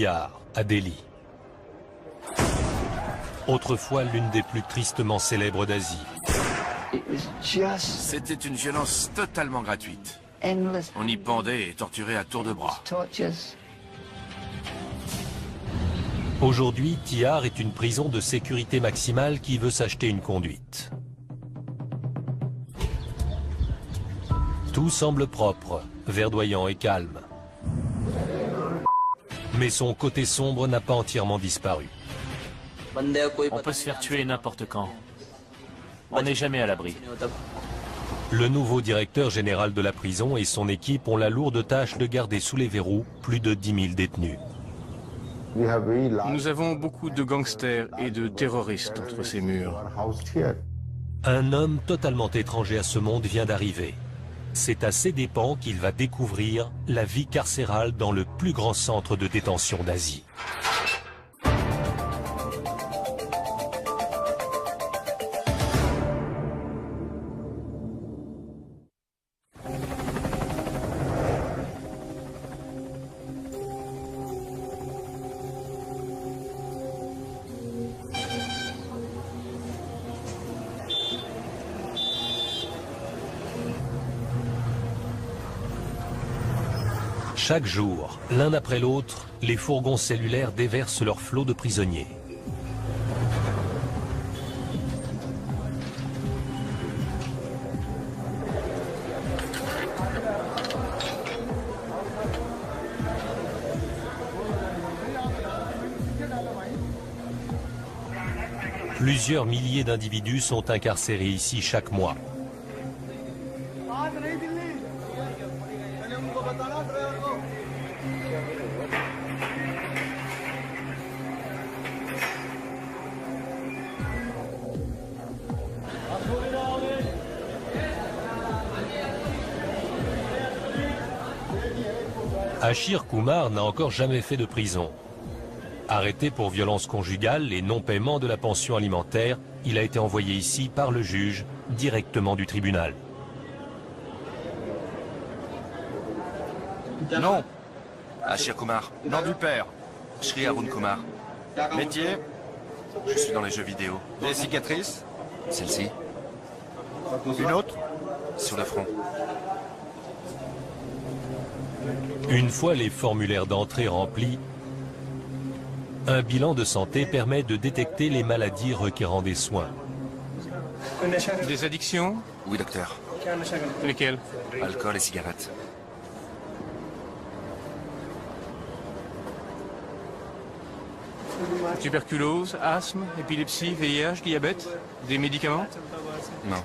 Tihar, à Delhi. Autrefois l'une des plus tristement célèbres d'Asie. C'était une violence totalement gratuite. On y pendait et torturait à tour de bras. Aujourd'hui, Tihar est une prison de sécurité maximale qui veut s'acheter une conduite. Tout semble propre, verdoyant et calme. Mais son côté sombre n'a pas entièrement disparu. On peut se faire tuer n'importe quand. On n'est jamais à l'abri. Le nouveau directeur général de la prison et son équipe ont la lourde tâche de garder sous les verrous plus de 10 000 détenus. Nous avons beaucoup de gangsters et de terroristes entre ces murs. Un homme totalement étranger à ce monde vient d'arriver. C'est à ses dépens qu'il va découvrir la vie carcérale dans le plus grand centre de détention d'Asie. Chaque jour, l'un après l'autre, les fourgons cellulaires déversent leur flot de prisonniers. Plusieurs milliers d'individus sont incarcérés ici chaque mois. Ashir Kumar n'a encore jamais fait de prison. Arrêté pour violence conjugale et non-paiement de la pension alimentaire, il a été envoyé ici par le juge, directement du tribunal. Non. Ashir Kumar. Nom du père. Shri Arun Kumar. Métier. Je suis dans les jeux vidéo. Des cicatrices? Celle-ci. Une autre? Sur le front. Une fois les formulaires d'entrée remplis, un bilan de santé permet de détecter les maladies requérant des soins. Des addictions? Oui, docteur. Lesquelles? Alcool et cigarettes. Tuberculose, asthme, épilepsie, VIH, diabète? Des médicaments? Non.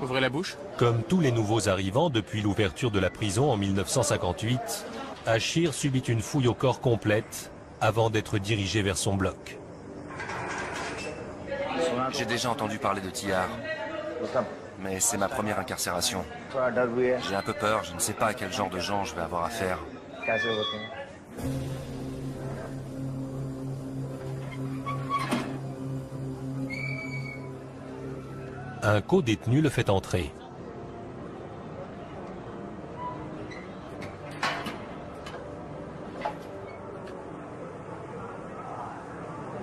Ouvrez la bouche. Comme tous les nouveaux arrivants depuis l'ouverture de la prison en 1958, Ashir subit une fouille au corps complète avant d'être dirigé vers son bloc. J'ai déjà entendu parler de Tihar. Mais c'est ma première incarcération. J'ai un peu peur, je ne sais pas à quel genre de gens je vais avoir affaire. Un co-détenu le fait entrer.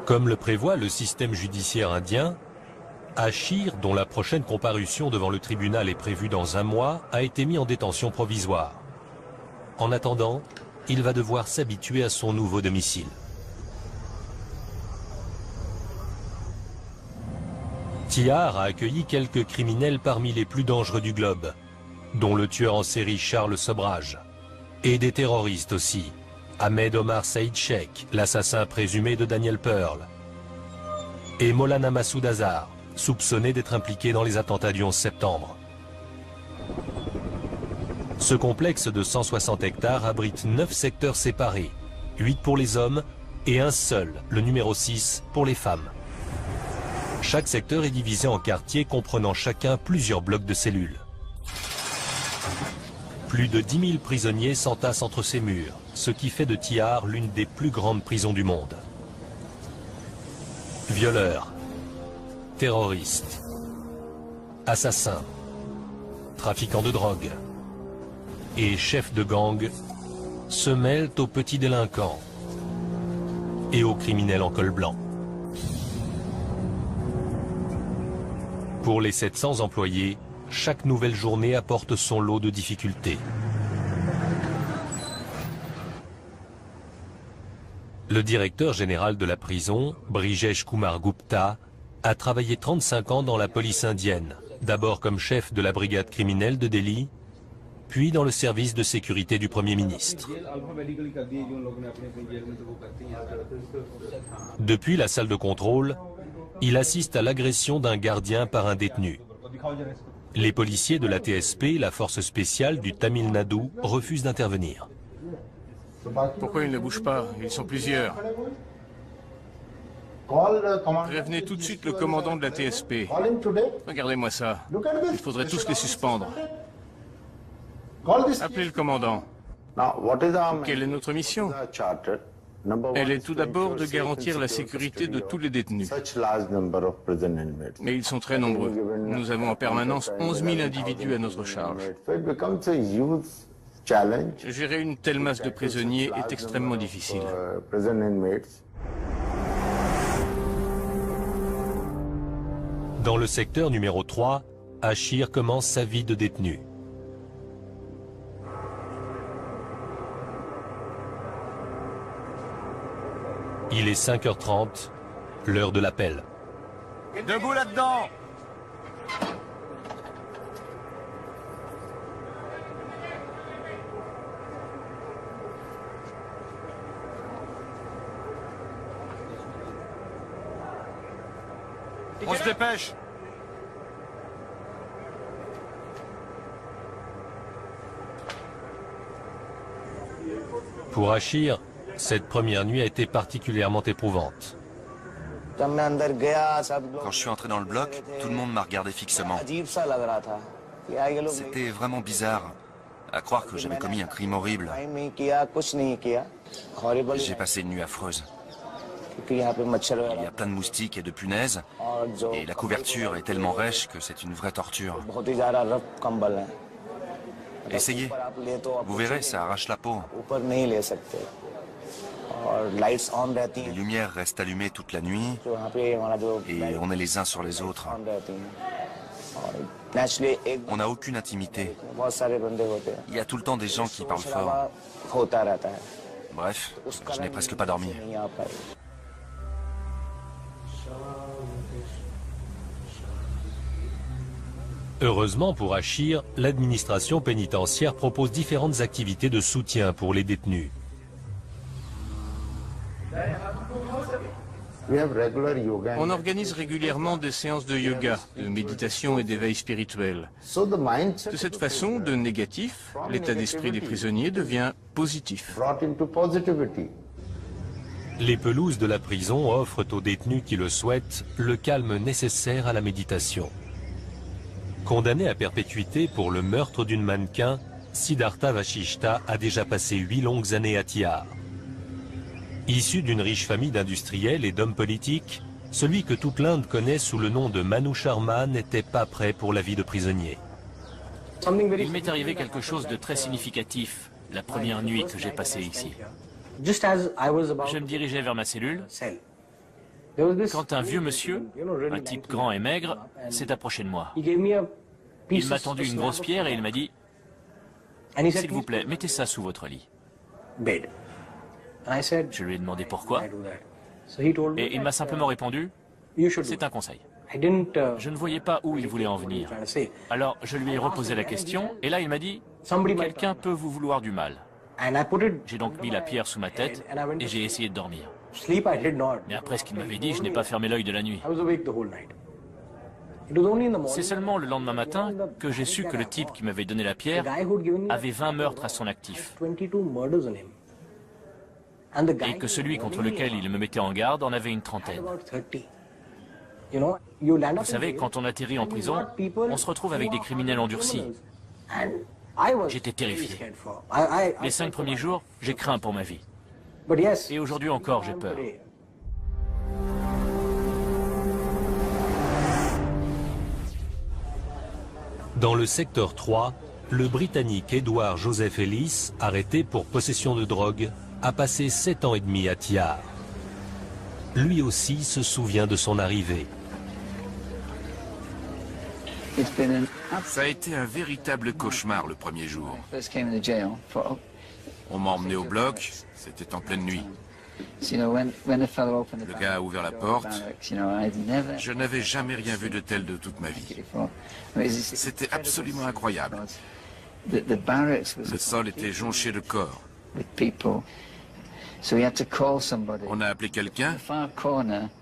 Comme le prévoit le système judiciaire indien, Ashir, dont la prochaine comparution devant le tribunal est prévue dans un mois, a été mis en détention provisoire. En attendant, il va devoir s'habituer à son nouveau domicile. Tihar a accueilli quelques criminels parmi les plus dangereux du globe, dont le tueur en série Charles Sobrage, et des terroristes aussi, Ahmed Omar Saïd Sheikh, l'assassin présumé de Daniel Pearl, et Maulana Massoud Azhar, soupçonné d'être impliqué dans les attentats du 11 septembre. Ce complexe de 160 hectares abrite 9 secteurs séparés, 8 pour les hommes et un seul, le numéro 6, pour les femmes. Chaque secteur est divisé en quartiers comprenant chacun plusieurs blocs de cellules. Plus de 10 000 prisonniers s'entassent entre ces murs, ce qui fait de Tihar l'une des plus grandes prisons du monde. Violeurs, terroristes, assassins, trafiquants de drogue et chefs de gang se mêlent aux petits délinquants et aux criminels en col blanc. Pour les 700 employés, chaque nouvelle journée apporte son lot de difficultés. Le directeur général de la prison, Brijesh Kumar Gupta, a travaillé 35 ans dans la police indienne, d'abord comme chef de la brigade criminelle de Delhi, puis dans le service de sécurité du Premier ministre. Depuis la salle de contrôle, il assiste à l'agression d'un gardien par un détenu. Les policiers de la TSP, la force spéciale du Tamil Nadu, refusent d'intervenir. Pourquoi ils ne bougent pas? Ils sont plusieurs. Prévenez tout de suite le commandant de la TSP. Regardez-moi ça. Il faudrait tous les suspendre. Appelez le commandant. Quelle est notre mission? Elle est tout d'abord de garantir la sécurité de tous les détenus. Mais ils sont très nombreux. Nous avons en permanence 11 000 individus à notre charge. Gérer une telle masse de prisonniers est extrêmement difficile. Dans le secteur numéro 3, Achir commence sa vie de détenu. Il est 5h30, l'heure de l'appel. Debout là-dedans! On se dépêche! Pour Achir, cette première nuit a été particulièrement éprouvante. Quand je suis entré dans le bloc, tout le monde m'a regardé fixement. C'était vraiment bizarre, à croire que j'avais commis un crime horrible. J'ai passé une nuit affreuse. Il y a plein de moustiques et de punaises, et la couverture est tellement rêche que c'est une vraie torture. Essayez, vous verrez, ça arrache la peau. Les lumières restent allumées toute la nuit, et on est les uns sur les autres. On n'a aucune intimité. Il y a tout le temps des gens qui parlent fort. Bref, je n'ai presque pas dormi. Heureusement pour Achir, l'administration pénitentiaire propose différentes activités de soutien pour les détenus. On organise régulièrement des séances de yoga, de méditation et d'éveil spirituel. De cette façon, de négatif, l'état d'esprit des prisonniers devient positif. Les pelouses de la prison offrent aux détenus qui le souhaitent le calme nécessaire à la méditation. Condamné à perpétuité pour le meurtre d'une mannequin, Siddhartha Vashishta a déjà passé 8 longues années à Tihar. Issu d'une riche famille d'industriels et d'hommes politiques, celui que toute l'Inde connaît sous le nom de Manu Sharma n'était pas prêt pour la vie de prisonnier. Il m'est arrivé quelque chose de très significatif la première nuit que j'ai passée ici. Je me dirigeais vers ma cellule quand un vieux monsieur, un type grand et maigre, s'est approché de moi. Il m'a tendu une grosse pierre et il m'a dit « S'il vous plaît, mettez ça sous votre lit. » Je lui ai demandé pourquoi. Et il m'a simplement répondu « C'est un conseil. » Je ne voyais pas où il voulait en venir. Alors je lui ai reposé la question et là il m'a dit « Quelqu'un peut vous vouloir du mal. » J'ai donc mis la pierre sous ma tête et j'ai essayé de dormir. Mais après ce qu'il m'avait dit, je n'ai pas fermé l'œil de la nuit. C'est seulement le lendemain matin que j'ai su que le type qui m'avait donné la pierre avait 20 meurtres à son actif. Et que celui contre lequel il me mettait en garde en avait une trentaine. Vous savez, quand on atterrit en prison, on se retrouve avec des criminels endurcis. J'étais terrifié. Les 5 premiers jours, j'ai craint pour ma vie. Et aujourd'hui encore, j'ai peur. Dans le secteur 3, le Britannique Edward Joseph Ellis, arrêté pour possession de drogue, a passé 7 ans et demi à Thiar. Lui aussi se souvient de son arrivée. Ça a été un véritable cauchemar le premier jour. On m'a emmené au bloc, c'était en pleine nuit. Le gars a ouvert la porte. Je n'avais jamais rien vu de tel de toute ma vie. C'était absolument incroyable. Le sol était jonché de corps. On a appelé quelqu'un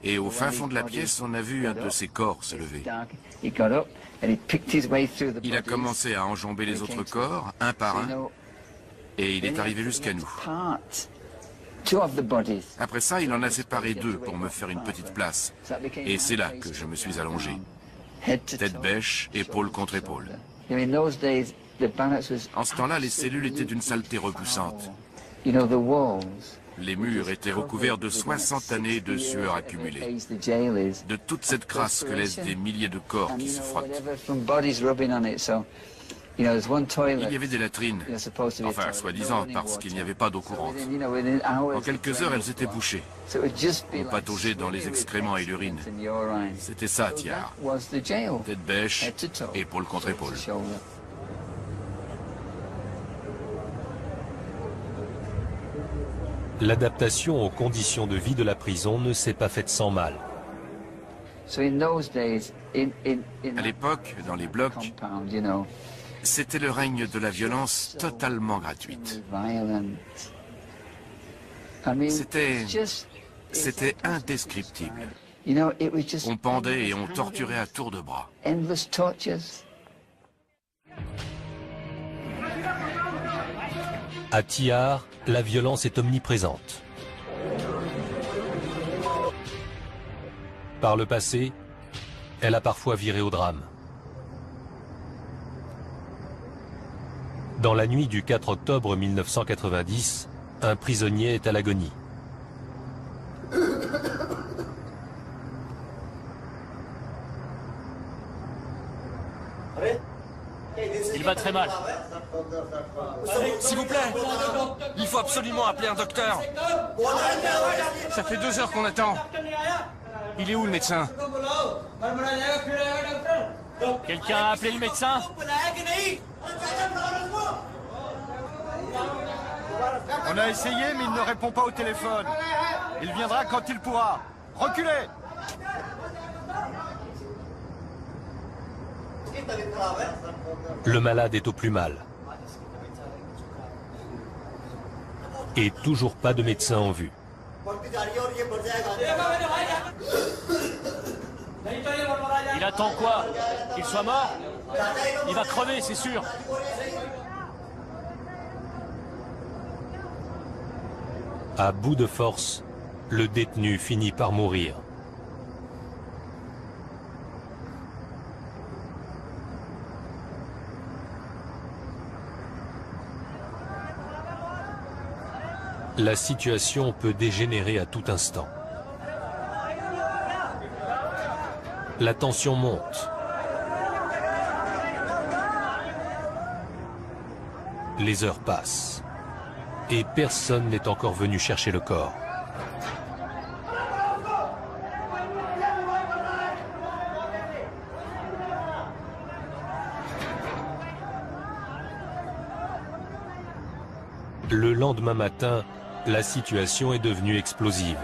et au fin fond de la pièce, on a vu un de ces corps se lever. Il a commencé à enjamber les autres corps, un par un, et il est arrivé jusqu'à nous. Après ça, il en a séparé 2 pour me faire une petite place. Et c'est là que je me suis allongé. Tête bêche, épaule contre épaule. En ce temps-là, les cellules étaient d'une saleté repoussante. Les murs étaient recouverts de 60 années de sueur accumulée, de toute cette crasse que laissent des milliers de corps qui se frottent. Il y avait des latrines, enfin soi-disant parce qu'il n'y avait pas d'eau courante. En quelques heures, elles étaient bouchées. On pataugeait dans les excréments et l'urine. C'était ça, Thiar. Tête bêche, épaule contre épaule. L'adaptation aux conditions de vie de la prison ne s'est pas faite sans mal. À l'époque, dans les blocs, c'était le règne de la violence totalement gratuite. C'était indescriptible. On pendait et on torturait à tour de bras. À Thiar, la violence est omniprésente. Par le passé, elle a parfois viré au drame. Dans la nuit du 4 octobre 1990, un prisonnier est à l'agonie. Il va très mal. S'il vous plaît, il faut absolument appeler un docteur. Ça fait 2 heures qu'on attend. Il est où le médecin? Quelqu'un a appelé le médecin? On a essayé, mais il ne répond pas au téléphone. Il viendra quand il pourra. Reculez! Le malade est au plus mal. Et toujours pas de médecin en vue. Il attend quoi? Qu'il soit mort? Il va crever, c'est sûr. À bout de force, le détenu finit par mourir. La situation peut dégénérer à tout instant. La tension monte. Les heures passent. Et personne n'est encore venu chercher le corps. Le lendemain matin, la situation est devenue explosive.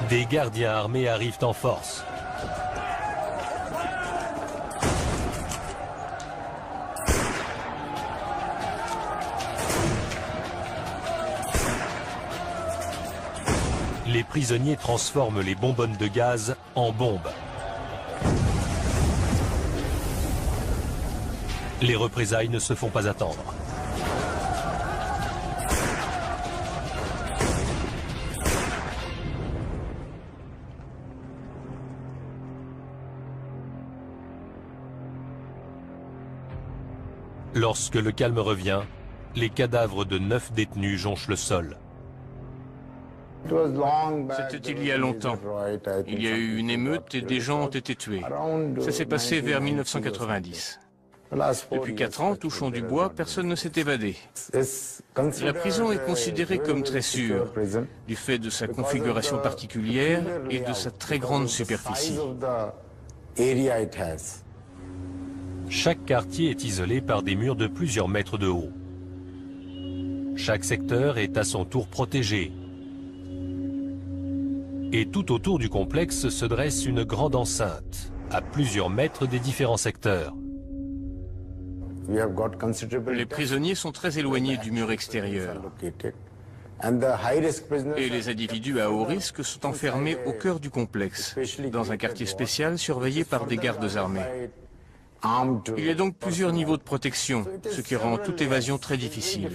Des gardiens armés arrivent en force. les prisonniers transforment les bonbonnes de gaz en bombes. Les représailles ne se font pas attendre. Lorsque le calme revient, les cadavres de 9 détenus jonchent le sol. C'était il y a longtemps. Il y a eu une émeute et des gens ont été tués. Ça s'est passé vers 1990. Depuis 4 ans, touchons du bois, personne ne s'est évadé. La prison est considérée comme très sûre, du fait de sa configuration particulière et de sa très grande superficie. Chaque quartier est isolé par des murs de plusieurs mètres de haut. Chaque secteur est à son tour protégé. Et tout autour du complexe se dresse une grande enceinte, à plusieurs mètres des différents secteurs. Les prisonniers sont très éloignés du mur extérieur. Et les individus à haut risque sont enfermés au cœur du complexe, dans un quartier spécial surveillé par des gardes armés. Il y a donc plusieurs niveaux de protection, ce qui rend toute évasion très difficile.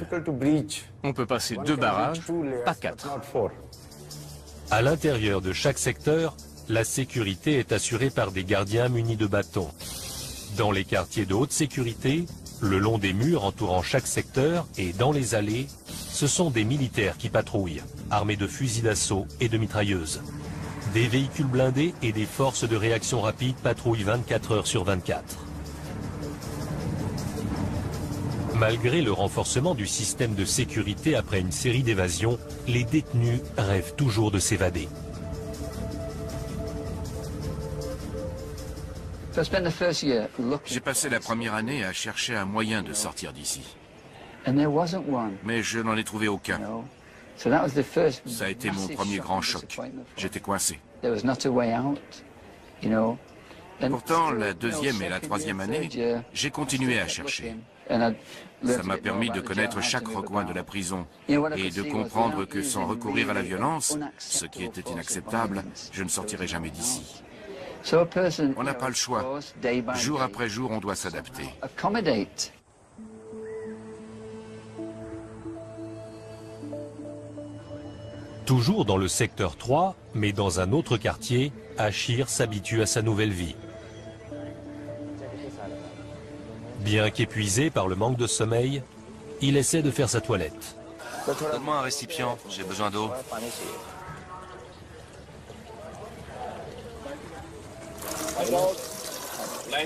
On peut passer 2 barrages, pas 4. À l'intérieur de chaque secteur, la sécurité est assurée par des gardiens munis de bâtons. Dans les quartiers de haute sécurité, le long des murs entourant chaque secteur et dans les allées, ce sont des militaires qui patrouillent, armés de fusils d'assaut et de mitrailleuses. Des véhicules blindés et des forces de réaction rapide patrouillent 24 heures sur 24. Malgré le renforcement du système de sécurité après une série d'évasions, les détenus rêvent toujours de s'évader. J'ai passé la première année à chercher un moyen de sortir d'ici. Mais je n'en ai trouvé aucun. Ça a été mon premier grand choc. J'étais coincé. Pourtant, la 2e et la 3e année, j'ai continué à chercher. Ça m'a permis de connaître chaque recoin de la prison et de comprendre que sans recourir à la violence, ce qui était inacceptable, je ne sortirais jamais d'ici. On n'a pas le choix. Jour après jour, on doit s'adapter. Toujours dans le secteur 3, mais dans un autre quartier, Achir s'habitue à sa nouvelle vie. Bien qu'épuisé par le manque de sommeil, il essaie de faire sa toilette. Donne-moi un récipient, j'ai besoin d'eau.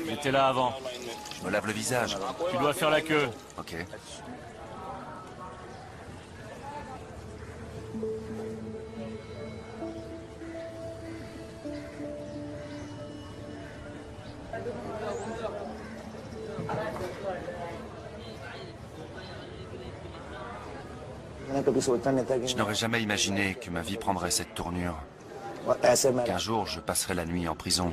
J'étais là avant. Je me lave le visage. Tu dois faire la queue. Ok. Je n'aurais jamais imaginé que ma vie prendrait cette tournure. Qu'un jour, je passerai la nuit en prison.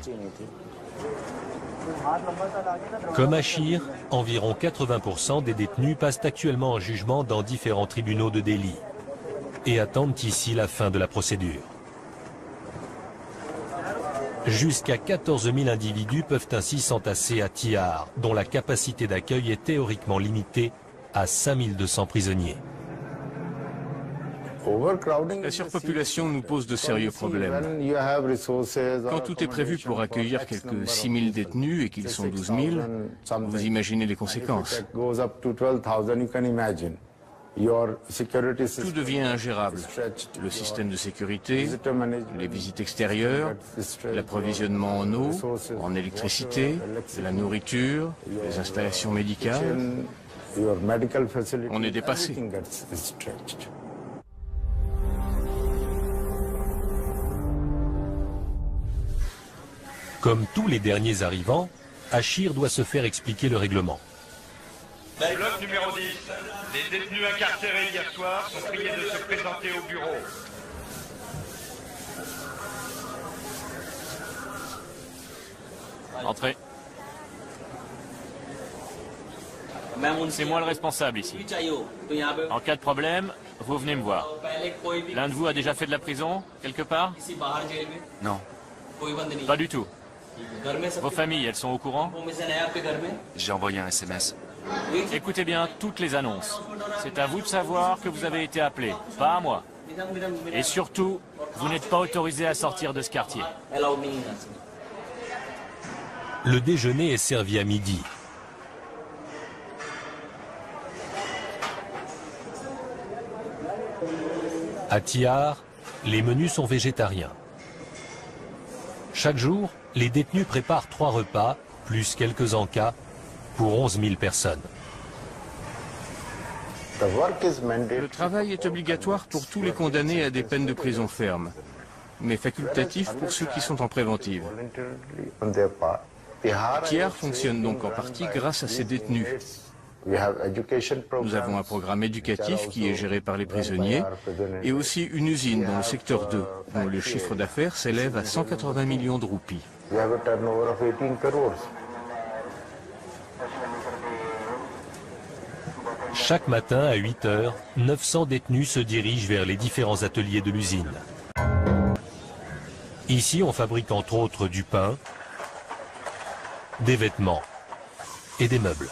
Comme Achir, environ 80% des détenus passent actuellement en jugement dans différents tribunaux de Delhi et attendent ici la fin de la procédure. Jusqu'à 14 000 individus peuvent ainsi s'entasser à Tihar, dont la capacité d'accueil est théoriquement limitée à 5 200 prisonniers. La surpopulation nous pose de sérieux problèmes. Quand tout est prévu pour accueillir quelques 6 000 détenus et qu'ils sont 12 000, vous imaginez les conséquences. Tout devient ingérable. Le système de sécurité, les visites extérieures, l'approvisionnement en eau, en électricité, la nourriture, les installations médicales. On est dépassé. Comme tous les derniers arrivants, Achir doit se faire expliquer le règlement. Bloc numéro 10. Les détenus incarcérés hier soir sont priés de se présenter au bureau. Entrez. C'est moi le responsable ici. En cas de problème, vous venez me voir. L'un de vous a déjà fait de la prison, quelque part? Non. Pas du tout. Vos familles, elles sont au courant? J'ai envoyé un SMS. Écoutez bien toutes les annonces. C'est à vous de savoir que vous avez été appelé, pas à moi. Et surtout, vous n'êtes pas autorisé à sortir de ce quartier. Le déjeuner est servi à midi. À Tihar, les menus sont végétariens. Chaque jour, les détenus préparent 3 repas, plus quelques encas, pour 11 000 personnes. Le travail est obligatoire pour tous les condamnés à des peines de prison ferme, mais facultatif pour ceux qui sont en préventive. Tihar fonctionne donc en partie grâce à ces détenus. Nous avons un programme éducatif qui est géré par les prisonniers et aussi une usine dans le secteur 2, dont le chiffre d'affaires s'élève à 180 millions de roupies. Chaque matin à 8 h, 900 détenus se dirigent vers les différents ateliers de l'usine. Ici, on fabrique entre autres du pain, des vêtements et des meubles.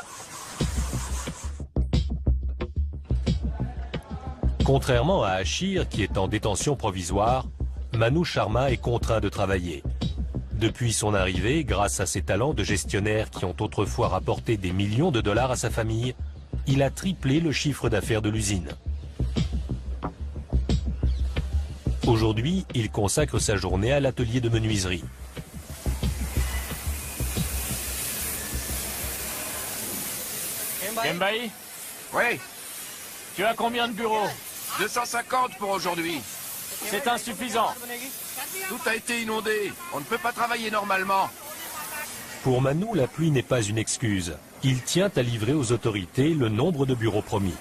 Contrairement à Achir, qui est en détention provisoire, Manu Sharma est contraint de travailler. Depuis son arrivée, grâce à ses talents de gestionnaire qui ont autrefois rapporté des millions de dollars à sa famille, il a triplé le chiffre d'affaires de l'usine. Aujourd'hui, il consacre sa journée à l'atelier de menuiserie. Kembaï, Oui, tu as combien de bureaux? 250 pour aujourd'hui. C'est insuffisant. Tout a été inondé. On ne peut pas travailler normalement. Pour Manu, la pluie n'est pas une excuse. Il tient à livrer aux autorités le nombre de bureaux promis.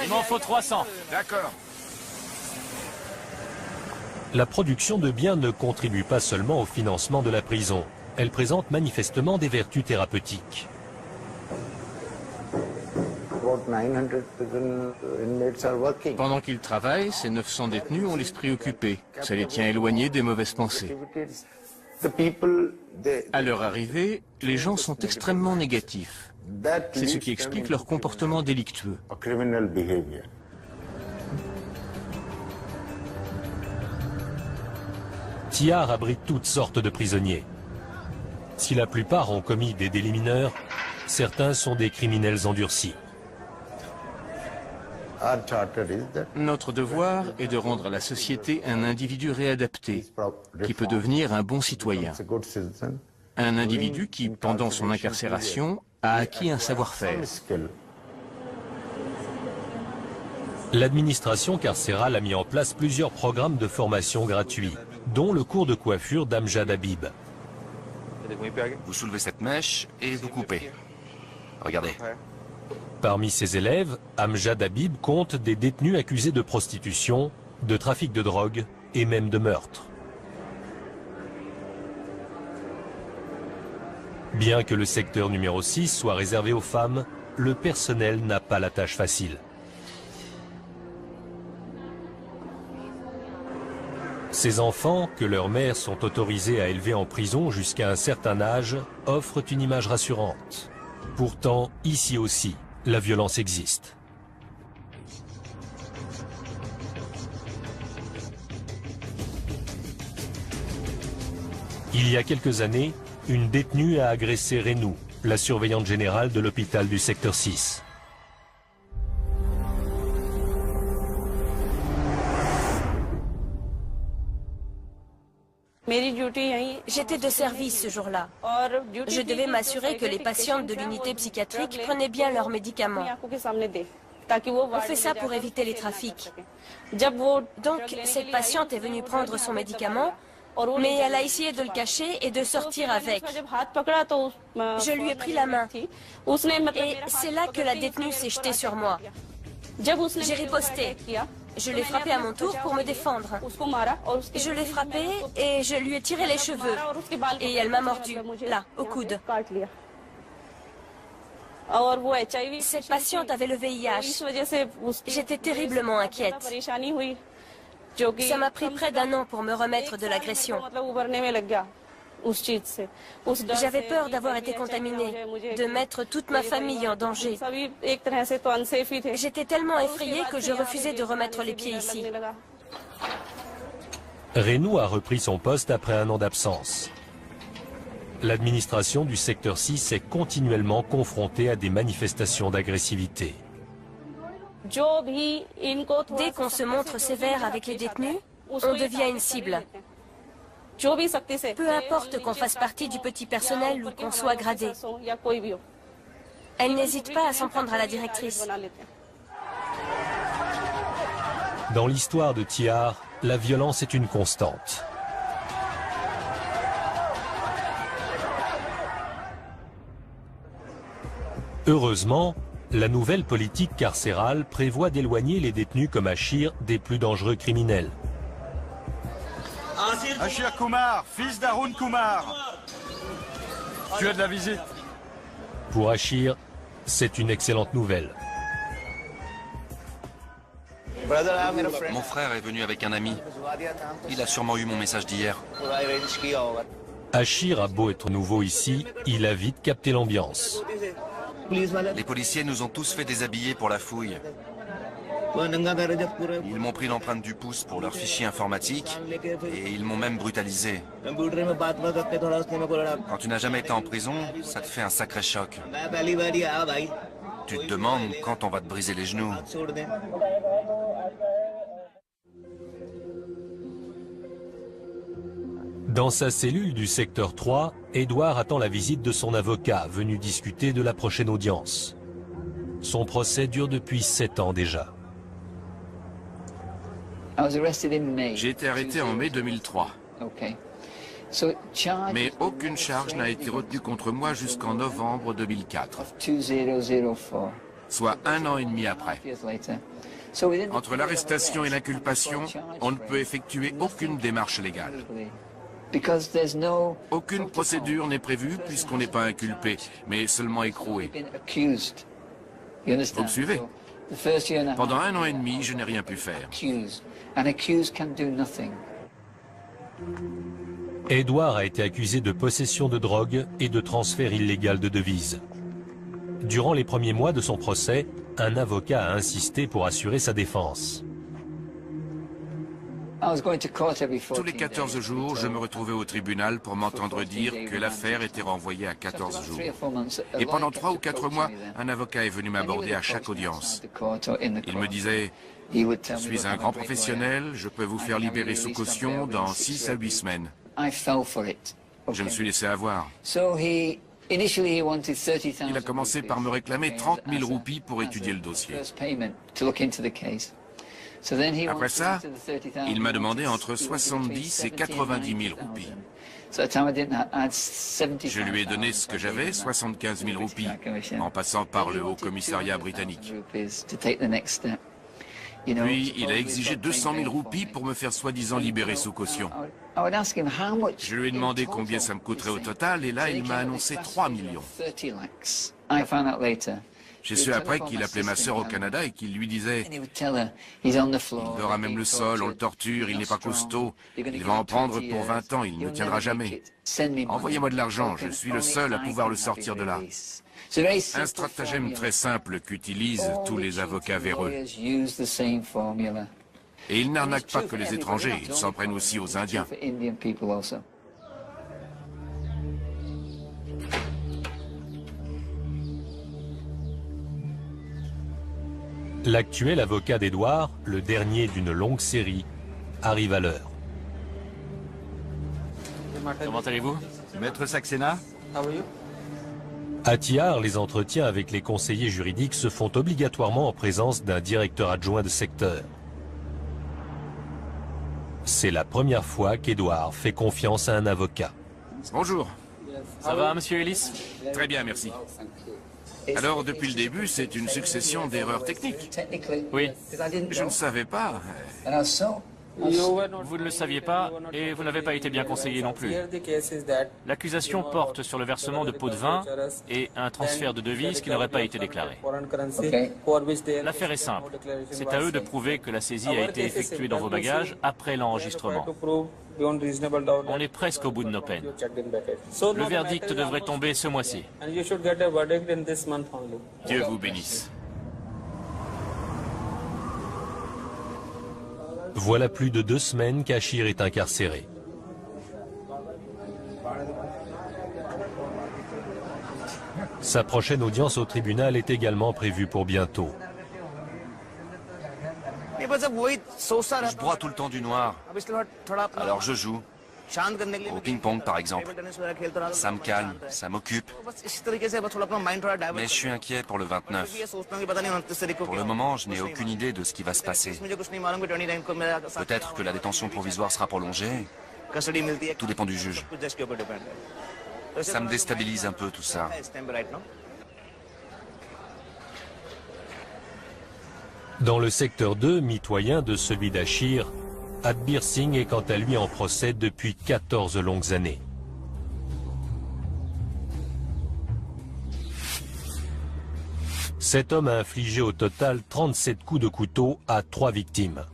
Il m'en faut 300. D'accord. La production de biens ne contribue pas seulement au financement de la prison. Elle présente manifestement des vertus thérapeutiques. Pendant qu'ils travaillent, ces 900 détenus ont l'esprit occupé. Ça les tient éloignés des mauvaises pensées. À leur arrivée, les gens sont extrêmement négatifs. C'est ce qui explique leur comportement délictueux. Tihar abrite toutes sortes de prisonniers. Si la plupart ont commis des délits mineurs, certains sont des criminels endurcis. Notre devoir est de rendre à la société un individu réadapté, qui peut devenir un bon citoyen. Un individu qui, pendant son incarcération, a acquis un savoir-faire. L'administration carcérale a mis en place plusieurs programmes de formation gratuits, dont le cours de coiffure d'Amjad Habib. Vous soulevez cette mèche et vous coupez. Regardez. Parmi ses élèves, Amjad Habib compte des détenus accusés de prostitution, de trafic de drogue et même de meurtre. Bien que le secteur numéro 6 soit réservé aux femmes, le personnel n'a pas la tâche facile. Ces enfants, que leurs mères sont autorisées à élever en prison jusqu'à un certain âge, offrent une image rassurante. Pourtant, ici aussi, la violence existe. Il y a quelques années, une détenue a agressé Renou, la surveillante générale de l'hôpital du secteur 6. J'étais de service ce jour-là. Je devais m'assurer que les patientes de l'unité psychiatrique prenaient bien leurs médicaments. On fait ça pour éviter les trafics. Donc, cette patiente est venue prendre son médicament, mais elle a essayé de le cacher et de sortir avec. Je lui ai pris la main. Et c'est là que la détenue s'est jetée sur moi. J'ai riposté. Je l'ai frappé à mon tour pour me défendre. Je l'ai frappé et je lui ai tiré les cheveux. Et elle m'a mordu, là, au coude. Cette patiente avait le VIH. J'étais terriblement inquiète. Ça m'a pris près d'1 an pour me remettre de l'agression. J'avais peur d'avoir été contaminée, de mettre toute ma famille en danger. J'étais tellement effrayée que je refusais de remettre les pieds ici. Renu a repris son poste après 1 an d'absence. L'administration du secteur 6 est continuellement confrontée à des manifestations d'agressivité. Dès qu'on se montre sévère avec les détenus, on devient une cible. Peu importe qu'on fasse partie du petit personnel ou qu'on soit gradé. Elle n'hésite pas à s'en prendre à la directrice. Dans l'histoire de Tihar, la violence est une constante. Heureusement, la nouvelle politique carcérale prévoit d'éloigner les détenus comme Ashir des plus dangereux criminels. Ashir Kumar, fils d'Arun Kumar. Tu as de la visite. Pour Ashir, c'est une excellente nouvelle. Mon frère est venu avec un ami. Il a sûrement eu mon message d'hier. Ashir a beau être nouveau ici, il a vite capté l'ambiance. Les policiers nous ont tous fait déshabiller pour la fouille. Ils m'ont pris l'empreinte du pouce pour leur fichier informatique et ils m'ont même brutalisé. Quand tu n'as jamais été en prison, ça te fait un sacré choc. Tu te demandes quand on va te briser les genoux. Dans sa cellule du secteur 3, Edouard attend la visite de son avocat, venu discuter de la prochaine audience. Son procès dure depuis 7 ans déjà. J'ai été arrêté en mai 2003. Mais aucune charge n'a été retenue contre moi jusqu'en novembre 2004. Soit 1 an et demi après. Entre l'arrestation et l'inculpation, on ne peut effectuer aucune démarche légale. Aucune procédure n'est prévue puisqu'on n'est pas inculpé, mais seulement écroué. Vous me suivez? Pendant 1 an et demi, je n'ai rien pu faire. Edouard a été accusé de possession de drogue et de transfert illégal de devises. Durant les premiers mois de son procès, un avocat a insisté pour assurer sa défense. Tous les 14 jours, je me retrouvais au tribunal pour m'entendre dire que l'affaire était renvoyée à 14 jours. Et pendant 3 ou 4 mois, un avocat est venu m'aborder à chaque audience. Il me disait « Je suis un grand professionnel, je peux vous faire libérer sous caution dans 6 à 8 semaines. » Je me suis laissé avoir. Il a commencé par me réclamer 30 000 roupies pour étudier le dossier. Après ça, il m'a demandé entre 70 et 90 000 roupies. Je lui ai donné ce que j'avais, 75 000 roupies, en passant par le Haut Commissariat britannique. Puis, il a exigé 200 000 roupies pour me faire soi-disant libérer sous caution. Je lui ai demandé combien ça me coûterait au total, et là, il m'a annoncé 3 millions. J'ai su après qu'il appelait ma sœur au Canada et qu'il lui disait « Il dort à même le sol, on le torture, il n'est pas costaud, il va en prendre pour 20 ans, il ne tiendra jamais. Envoyez-moi de l'argent, je suis le seul à pouvoir le sortir de là. » Un stratagème très simple qu'utilisent tous les avocats véreux. Et ils n'arnaquent pas que les étrangers, ils s'en prennent aussi aux Indiens. L'actuel avocat d'Edouard, le dernier d'une longue série, arrive à l'heure. Comment allez-vous? Maître Saxena? À Tihar, les entretiens avec les conseillers juridiques se font obligatoirement en présence d'un directeur adjoint de secteur. C'est la première fois qu'Edouard fait confiance à un avocat. Bonjour. Ça va, monsieur Ellis? Très bien, merci. Alors, depuis le début, c'est une succession d'erreurs techniques. Oui. Je ne savais pas. Vous ne le saviez pas et vous n'avez pas été bien conseillé non plus. L'accusation porte sur le versement de pots de vin et un transfert de devises qui n'aurait pas été déclaré. L'affaire est simple. C'est à eux de prouver que la saisie a été effectuée dans vos bagages après l'enregistrement. On est presque au bout de nos peines. Le verdict devrait tomber ce mois-ci. Dieu vous bénisse. Voilà plus de 2 semaines qu'Achir est incarcéré. Sa prochaine audience au tribunal est également prévue pour bientôt. Je broie tout le temps du noir. Alors je joue. Au ping-pong par exemple. Ça me calme, ça m'occupe. Mais je suis inquiet pour le 29. Pour le moment, je n'ai aucune idée de ce qui va se passer. Peut-être que la détention provisoire sera prolongée. Tout dépend du juge. Ça me déstabilise un peu tout ça. Dans le secteur 2, mitoyen de celui d'Achir, Adbir Singh est quant à lui en procès depuis 14 longues années. Cet homme a infligé au total 37 coups de couteau à 3 victimes.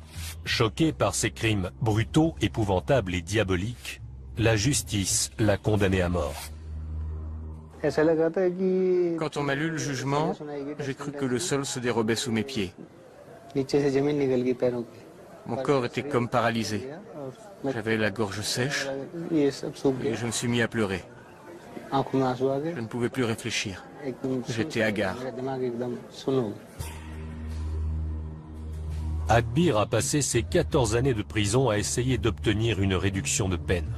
Choqué par ces crimes brutaux, épouvantables et diaboliques, la justice l'a condamné à mort. Quand on m'a lu le jugement, j'ai cru que le sol se dérobait sous mes pieds. Mon corps était comme paralysé. J'avais la gorge sèche et je me suis mis à pleurer. Je ne pouvais plus réfléchir. J'étais hagard. Adbir a passé ses 14 années de prison à essayer d'obtenir une réduction de peine.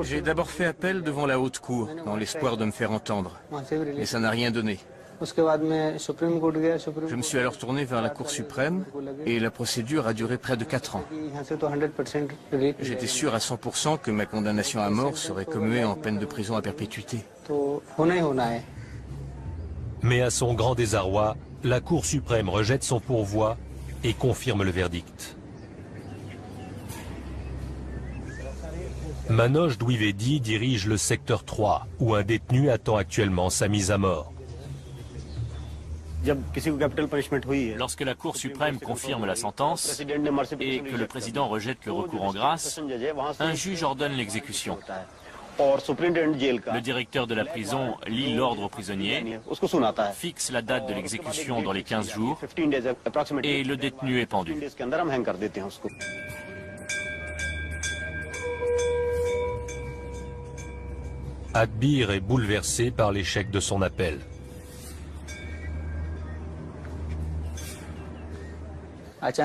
J'ai d'abord fait appel devant la haute cour, dans l'espoir de me faire entendre. Mais ça n'a rien donné. Je me suis alors tourné vers la Cour suprême et la procédure a duré près de 4 ans. J'étais sûr à 100% que ma condamnation à mort serait commuée en peine de prison à perpétuité. Mais à son grand désarroi, la Cour suprême rejette son pourvoi et confirme le verdict. Manoj Dwivedi dirige le secteur 3, où un détenu attend actuellement sa mise à mort. Lorsque la Cour suprême confirme la sentence et que le président rejette le recours en grâce, un juge ordonne l'exécution. Le directeur de la prison lit l'ordre aux prisonniers, fixe la date de l'exécution dans les 15 jours et le détenu est pendu. Adbir est bouleversé par l'échec de son appel. Tout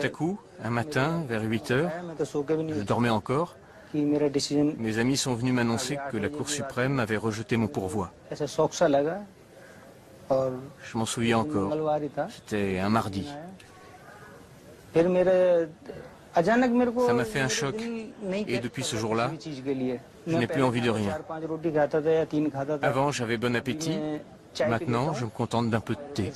à coup, un matin, vers 8 heures, je dormais encore. Mes amis sont venus m'annoncer que la Cour suprême avait rejeté mon pourvoi. Je m'en souviens encore. C'était un mardi. Ça m'a fait un choc. Et depuis ce jour-là, je n'ai plus envie de rien. Avant, j'avais bon appétit. Maintenant, je me contente d'un peu de thé.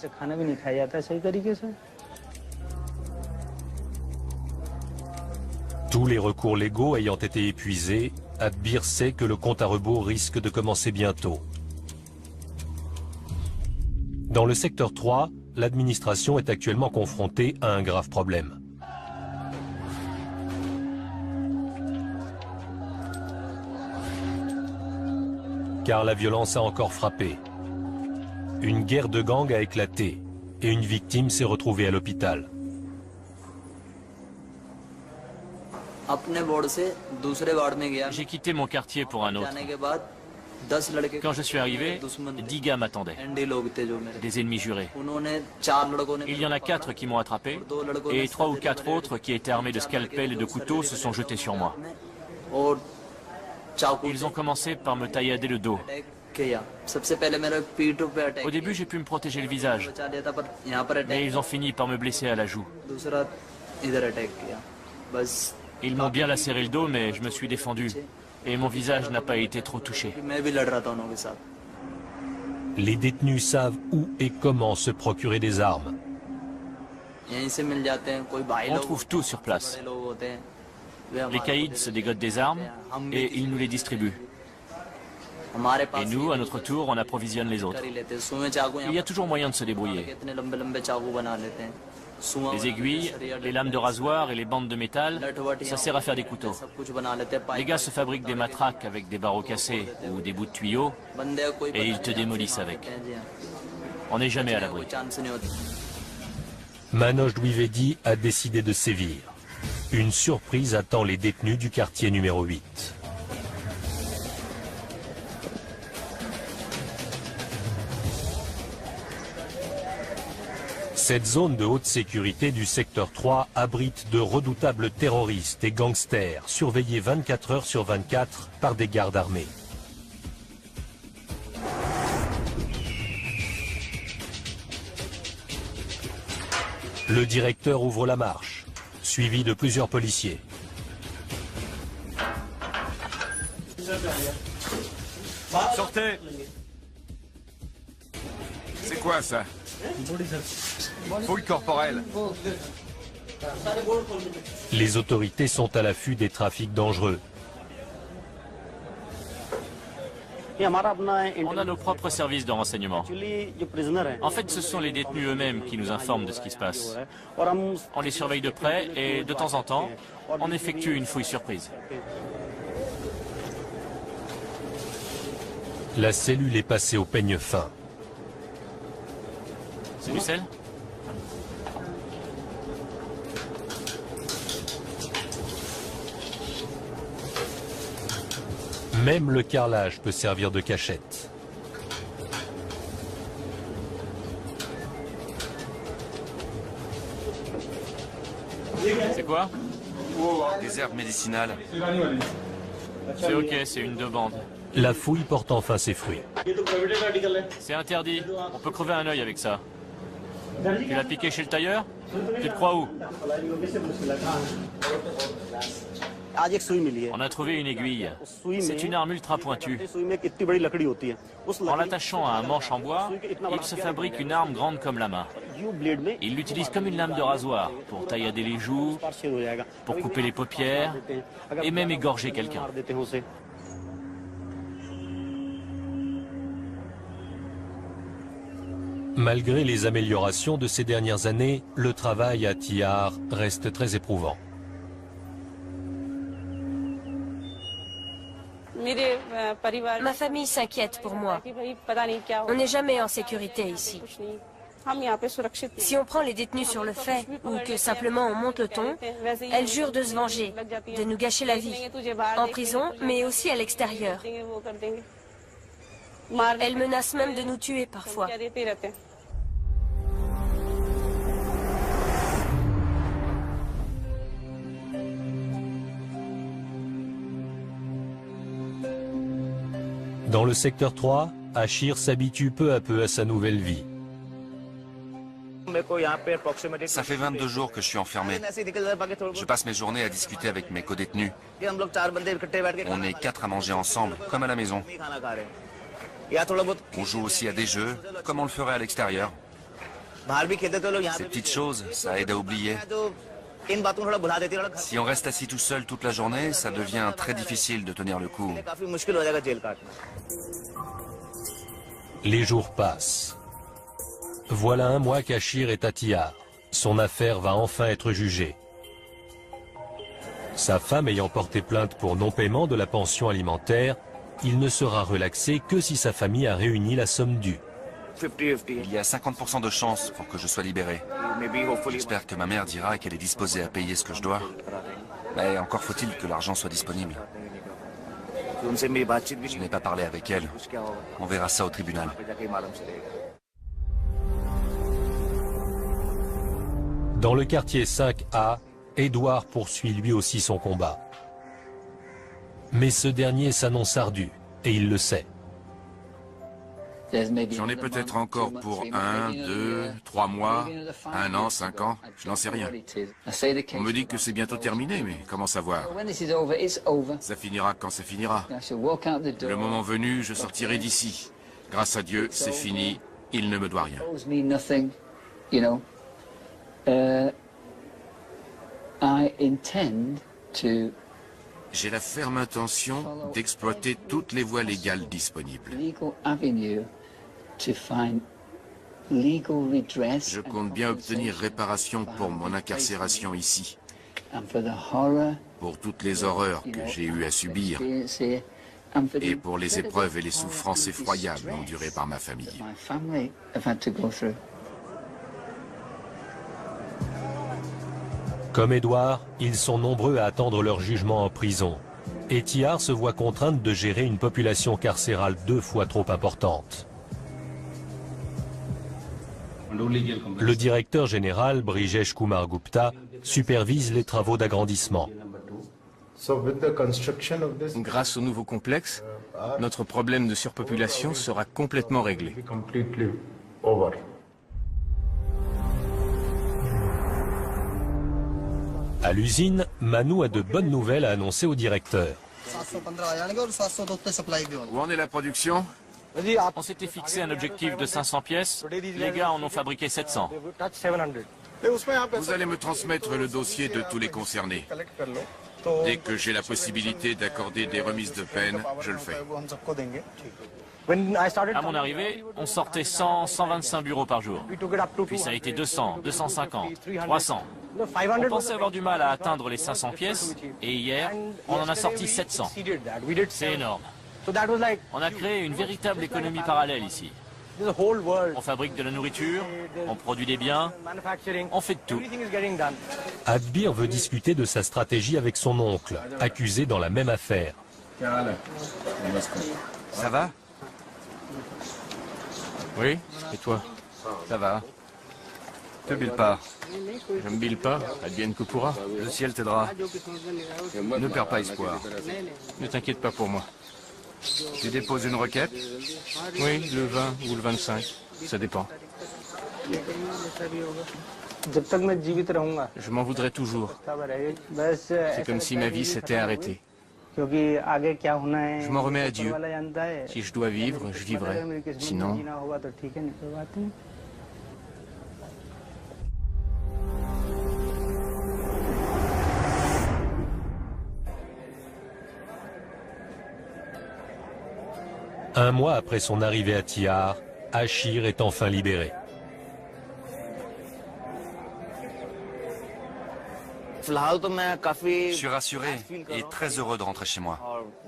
Tous les recours légaux ayant été épuisés, Adbir sait que le compte à rebours risque de commencer bientôt. Dans le secteur 3, l'administration est actuellement confrontée à un grave problème. Car la violence a encore frappé. Une guerre de gangs a éclaté et une victime s'est retrouvée à l'hôpital. J'ai quitté mon quartier pour un autre. Quand je suis arrivé, 10 gars m'attendaient, des ennemis jurés. Il y en a 4 qui m'ont attrapé et 3 ou 4 autres qui étaient armés de scalpels et de couteaux se sont jetés sur moi. Ils ont commencé par me taillader le dos. Au début, j'ai pu me protéger le visage, mais ils ont fini par me blesser à la joue. Ils m'ont bien lacéré le dos, mais je me suis défendu. Et mon visage n'a pas été trop touché. Les détenus savent où et comment se procurer des armes. On trouve tout sur place. Les caïds se dégotent des armes et ils nous les distribuent. Et nous, à notre tour, on approvisionne les autres. Il y a toujours moyen de se débrouiller. Les aiguilles, les lames de rasoir et les bandes de métal, ça sert à faire des couteaux. Les gars se fabriquent des matraques avec des barreaux cassés ou des bouts de tuyaux et ils te démolissent avec. On n'est jamais à l'abri. Manoj Dwivedi a décidé de sévir. Une surprise attend les détenus du quartier numéro 8. Cette zone de haute sécurité du secteur 3 abrite de redoutables terroristes et gangsters, surveillés 24 heures sur 24 par des gardes armés. Le directeur ouvre la marche, suivi de plusieurs policiers. Sortez! C'est quoi ça? Fouille corporelle. Les autorités sont à l'affût des trafics dangereux. On a nos propres services de renseignement. En fait, ce sont les détenus eux-mêmes qui nous informent de ce qui se passe. On les surveille de près et, de temps en temps, on effectue une fouille surprise. La cellule est passée au peigne fin. C'est du sel? Même le carrelage peut servir de cachette. C'est quoi? Des herbes médicinales. C'est ok, c'est une demande. La fouille porte enfin ses fruits. C'est interdit. On peut crever un œil avec ça. Tu l'as piqué chez le tailleur? Tu te crois où? On a trouvé une aiguille. C'est une arme ultra pointue. En l'attachant à un manche en bois, il se fabrique une arme grande comme la main. Il l'utilise comme une lame de rasoir pour taillader les joues, pour couper les paupières et même égorger quelqu'un. Malgré les améliorations de ces dernières années, le travail à Tihar reste très éprouvant. Ma famille s'inquiète pour moi. On n'est jamais en sécurité ici. Si on prend les détenus sur le fait, ou que simplement on monte le ton, elles jurent de se venger, de nous gâcher la vie, en prison, mais aussi à l'extérieur. Elles menacent même de nous tuer parfois. Dans le secteur 3, Achir s'habitue peu à peu à sa nouvelle vie. Ça fait 22 jours que je suis enfermé. Je passe mes journées à discuter avec mes co-détenus. On est 4 à manger ensemble, comme à la maison. On joue aussi à des jeux, comme on le ferait à l'extérieur. Ces petites choses, ça aide à oublier. Si on reste assis tout seul toute la journée, ça devient très difficile de tenir le coup. Les jours passent. Voilà un mois qu'Achir est à Tihar. Son affaire va enfin être jugée. Sa femme ayant porté plainte pour non-paiement de la pension alimentaire, il ne sera relaxé que si sa famille a réuni la somme due. Il y a 50% de chances pour que je sois libéré. J'espère que ma mère dira qu'elle est disposée à payer ce que je dois. Mais encore faut-il que l'argent soit disponible. Je n'ai pas parlé avec elle. On verra ça au tribunal. Dans le quartier 5A, Edouard poursuit lui aussi son combat. Mais ce dernier s'annonce ardu, et il le sait. J'en ai peut-être encore pour 1, 2, 3 mois, 1 an, 5 ans, je n'en sais rien. On me dit que c'est bientôt terminé, mais comment savoir? Ça finira quand ça finira. Le moment venu, je sortirai d'ici. Grâce à Dieu, c'est fini, il ne me doit rien. J'ai la ferme intention d'exploiter toutes les voies légales disponibles. Je compte bien obtenir réparation pour mon incarcération ici, pour toutes les horreurs que j'ai eu à subir, et pour les épreuves et les souffrances effroyables endurées par ma famille. Comme Edouard, ils sont nombreux à attendre leur jugement en prison. Et Thihar se voit contrainte de gérer une population carcérale 2 fois trop importante. Le directeur général, Brijesh Kumar Gupta, supervise les travaux d'agrandissement. Grâce au nouveau complexe, notre problème de surpopulation sera complètement réglé. À l'usine, Manu a de bonnes nouvelles à annoncer au directeur. Où en est la production? On s'était fixé un objectif de 500 pièces, les gars en ont fabriqué 700. Vous allez me transmettre le dossier de tous les concernés. Dès que j'ai la possibilité d'accorder des remises de peine, je le fais. À mon arrivée, on sortait 100, 125 bureaux par jour. Puis ça a été 200, 250, 300. On pensait avoir du mal à atteindre les 500 pièces, et hier, on en a sorti 700. C'est énorme. On a créé une véritable économie parallèle ici. On fabrique de la nourriture, on produit des biens, on fait de tout. Adbir veut discuter de sa stratégie avec son oncle, accusé dans la même affaire. Ça va? Oui, et toi? Ça va. Te bile pas. Je me bile pas, advienne que pourra. Le ciel t'aidera. Ne perds pas espoir. Ne t'inquiète pas pour moi. Tu déposes une requête? Oui, le 20 ou le 25, ça dépend. Je m'en voudrais toujours. C'est comme si ma vie s'était arrêtée. Je m'en remets à Dieu. Si je dois vivre, je vivrai. Sinon... Un mois après son arrivée à Thihar, Achir est enfin libéré. Je suis rassuré et très heureux de rentrer chez moi.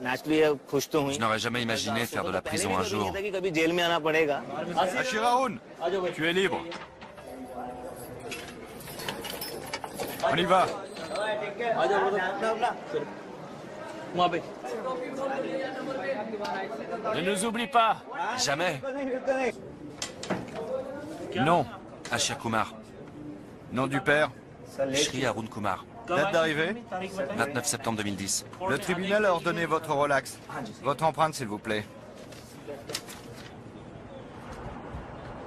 Je n'aurais jamais imaginé faire de la prison un jour. Achir Haroun, tu es libre. On y va. Ne nous oublie pas. Jamais. Non, Achir Kumar. Nom du père? Shri Arun Kumar. Date d'arrivée? 29 septembre 2010. Le tribunal a ordonné votre relax. Votre empreinte, s'il vous plaît.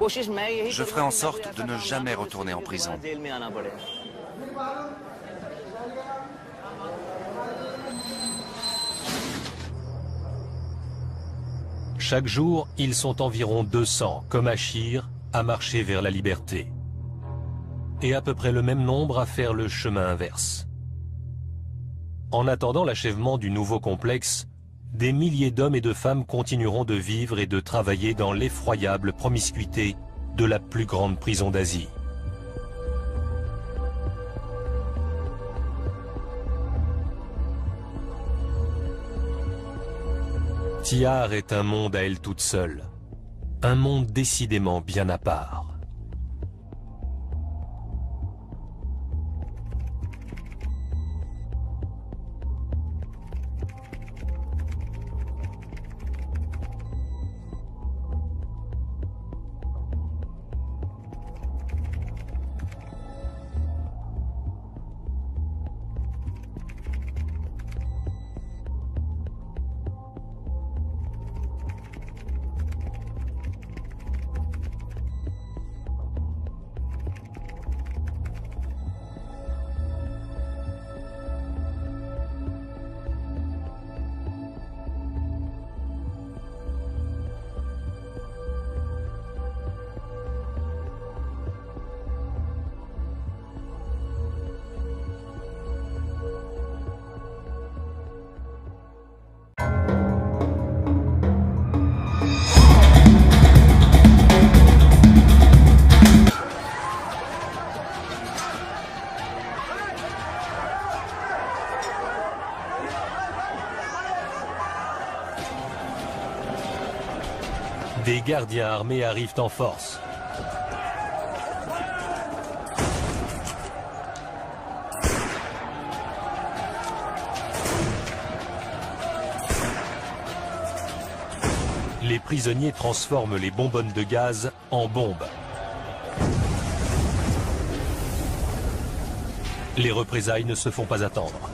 Je ferai en sorte de ne jamais retourner en prison. Chaque jour, ils sont environ 200, comme Achir, à marcher vers la liberté. Et à peu près le même nombre à faire le chemin inverse. En attendant l'achèvement du nouveau complexe, des milliers d'hommes et de femmes continueront de vivre et de travailler dans l'effroyable promiscuité de la plus grande prison d'Asie. Thihar est un monde à elle toute seule, un monde décidément bien à part. Des gardiens armés arrivent en force. Les prisonniers transforment les bonbonnes de gaz en bombes. Les représailles ne se font pas attendre.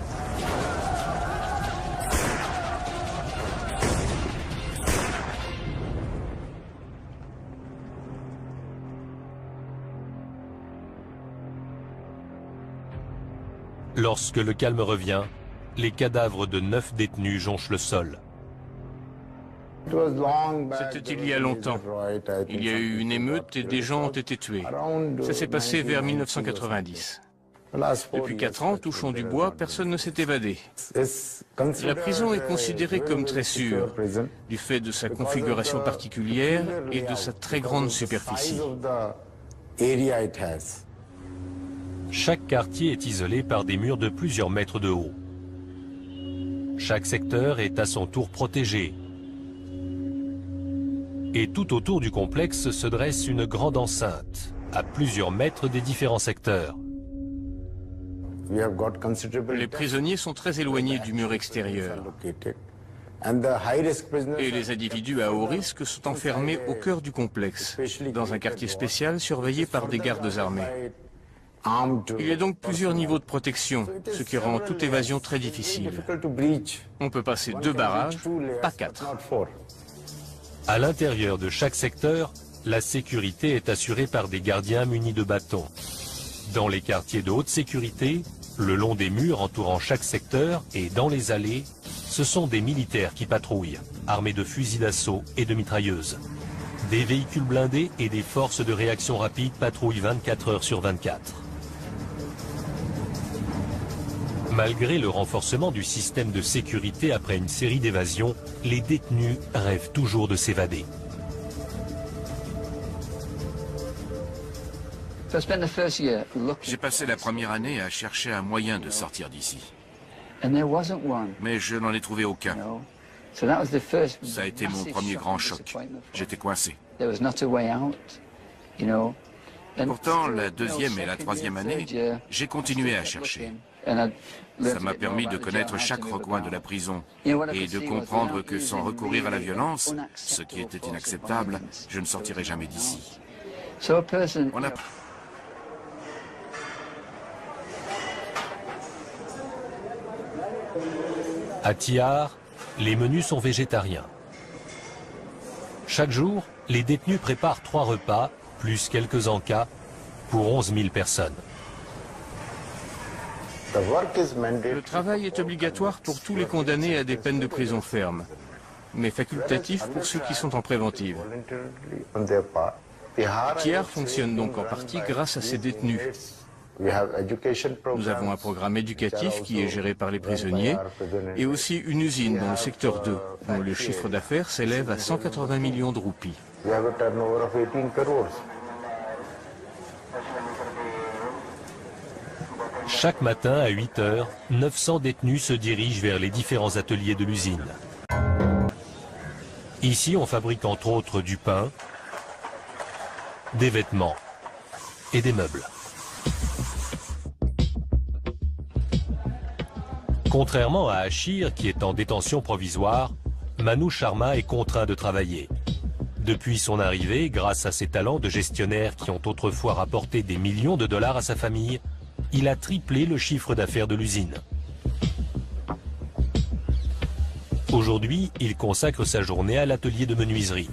Lorsque le calme revient, les cadavres de 9 détenus jonchent le sol. C'était il y a longtemps. Il y a eu une émeute et des gens ont été tués. Ça s'est passé vers 1990. Depuis 4 ans, touchons du bois, personne ne s'est évadé. La prison est considérée comme très sûre, du fait de sa configuration particulière et de sa très grande superficie. Chaque quartier est isolé par des murs de plusieurs mètres de haut. Chaque secteur est à son tour protégé. Et tout autour du complexe se dresse une grande enceinte, à plusieurs mètres des différents secteurs. Les prisonniers sont très éloignés du mur extérieur. Et les individus à haut risque sont enfermés au cœur du complexe, dans un quartier spécial surveillé par des gardes armés. Il y a donc plusieurs niveaux de protection, ce qui rend toute évasion très difficile. On peut passer 2 barrages, pas 4. À l'intérieur de chaque secteur, la sécurité est assurée par des gardiens munis de bâtons. Dans les quartiers de haute sécurité, le long des murs entourant chaque secteur et dans les allées, ce sont des militaires qui patrouillent, armés de fusils d'assaut et de mitrailleuses. Des véhicules blindés et des forces de réaction rapide patrouillent 24 heures sur 24. Malgré le renforcement du système de sécurité après une série d'évasions, les détenus rêvent toujours de s'évader. J'ai passé la première année à chercher un moyen de sortir d'ici. Mais je n'en ai trouvé aucun. Ça a été mon premier grand choc. J'étais coincé. Pourtant, la 2e et la 3e année, j'ai continué à chercher. Ça m'a permis de connaître chaque recoin de la prison et de comprendre que sans recourir à la violence, ce qui était inacceptable, je ne sortirais jamais d'ici. On a... À Tihar, les menus sont végétariens. Chaque jour, les détenus préparent 3 repas, plus quelques encas, pour 11 000 personnes. Le travail est obligatoire pour tous les condamnés à des peines de prison ferme, mais facultatif pour ceux qui sont en préventive. Tihar fonctionne donc en partie grâce à ces détenus. Nous avons un programme éducatif qui est géré par les prisonniers et aussi une usine dans le secteur 2, dont le chiffre d'affaires s'élève à 180 millions de roupies. Chaque matin à 8 heures, 900 détenus se dirigent vers les différents ateliers de l'usine. Ici, on fabrique entre autres du pain, des vêtements et des meubles. Contrairement à Achir, qui est en détention provisoire, Manu Sharma est contraint de travailler. Depuis son arrivée, grâce à ses talents de gestionnaire qui ont autrefois rapporté des millions de dollars à sa famille, il a triplé le chiffre d'affaires de l'usine. Aujourd'hui, il consacre sa journée à l'atelier de menuiserie.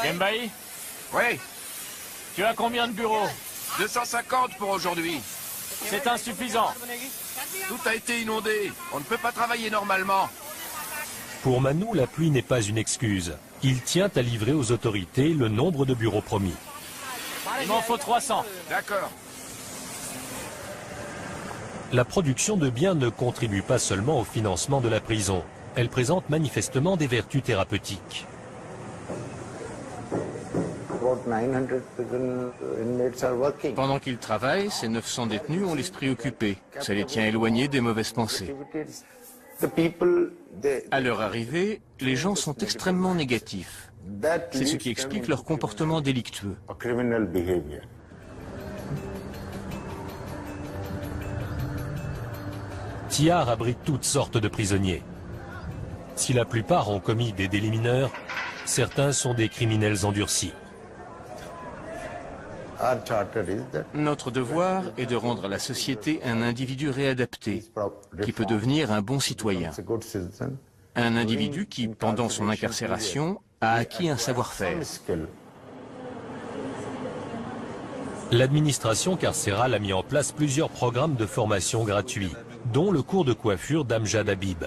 Kembaï, Oui, tu as combien de bureaux? 250 pour aujourd'hui. C'est insuffisant. Tout a été inondé. On ne peut pas travailler normalement. Pour Manu, la pluie n'est pas une excuse. Il tient à livrer aux autorités le nombre de bureaux promis. Il m'en faut 300. D'accord. La production de biens ne contribue pas seulement au financement de la prison. Elle présente manifestement des vertus thérapeutiques. Pendant qu'ils travaillent, ces 900 détenus ont l'esprit occupé. Ça les tient éloignés des mauvaises pensées. À leur arrivée, les gens sont extrêmement négatifs. C'est ce qui explique leur comportement délictueux. Tihar abrite toutes sortes de prisonniers. Si la plupart ont commis des délits mineurs, certains sont des criminels endurcis. Notre devoir est de rendre à la société un individu réadapté, qui peut devenir un bon citoyen. Un individu qui, pendant son incarcération, a acquis un savoir-faire. L'administration carcérale a mis en place plusieurs programmes de formation gratuits, dont le cours de coiffure d'Amjad Habib.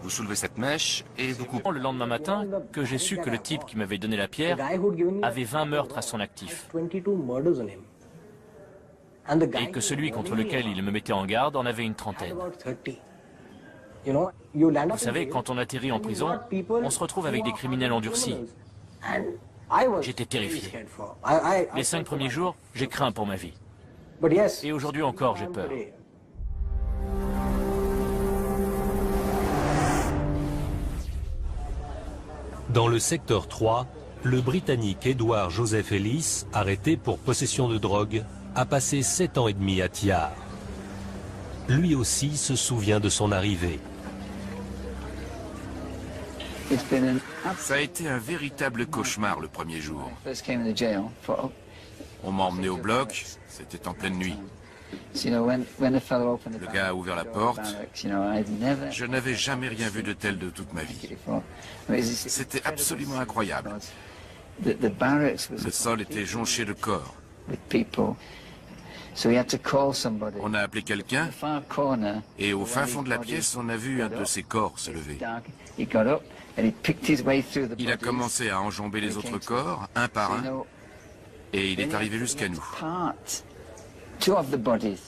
Vous soulevez cette mèche et vous coupez. Le lendemain matin, que j'ai su que le type qui m'avait donné la pierre avait 20 meurtres à son actif. Et que celui contre lequel il me mettait en garde en avait une trentaine. Vous savez, quand on atterrit en prison, on se retrouve avec des criminels endurcis. J'étais terrifié. Les 5 premiers jours, j'ai craint pour ma vie. Et aujourd'hui encore, j'ai peur. Dans le secteur 3, le Britannique Edward Joseph Ellis, arrêté pour possession de drogue, a passé 7 ans et demi à Tihar. Lui aussi se souvient de son arrivée. Ça a été un véritable cauchemar le premier jour. On m'a emmené au bloc, c'était en pleine nuit. Le gars a ouvert la porte. Je n'avais jamais rien vu de tel de toute ma vie. C'était absolument incroyable. Le sol était jonché de corps. On a appelé quelqu'un et au fin fond de la pièce, on a vu un de ses corps se lever. Il a commencé à enjamber les autres corps, un par un, et il est arrivé jusqu'à nous.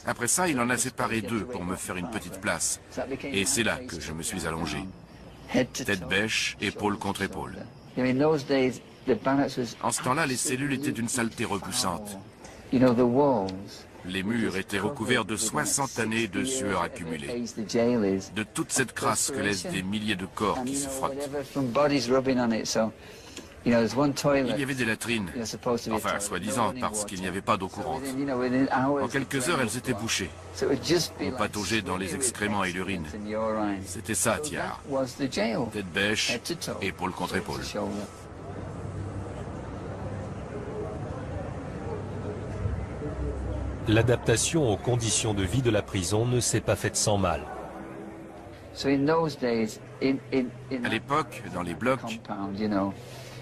Après ça, il en a séparé 2 pour me faire une petite place. Et c'est là que je me suis allongé. Tête bêche, épaule contre épaule. En ce temps-là, les cellules étaient d'une saleté repoussante. Les murs étaient recouverts de 60 années de sueur accumulée. De toute cette crasse que laissent des milliers de corps qui se frottent. Il y avait des latrines, enfin, soi-disant, parce qu'il n'y avait pas d'eau courante. En quelques heures, elles étaient bouchées. On pataugeait dans les excréments et l'urine. C'était ça, Tihar. Tête bêche, épaule contre épaule. L'adaptation aux conditions de vie de la prison ne s'est pas faite sans mal. À l'époque, dans les blocs,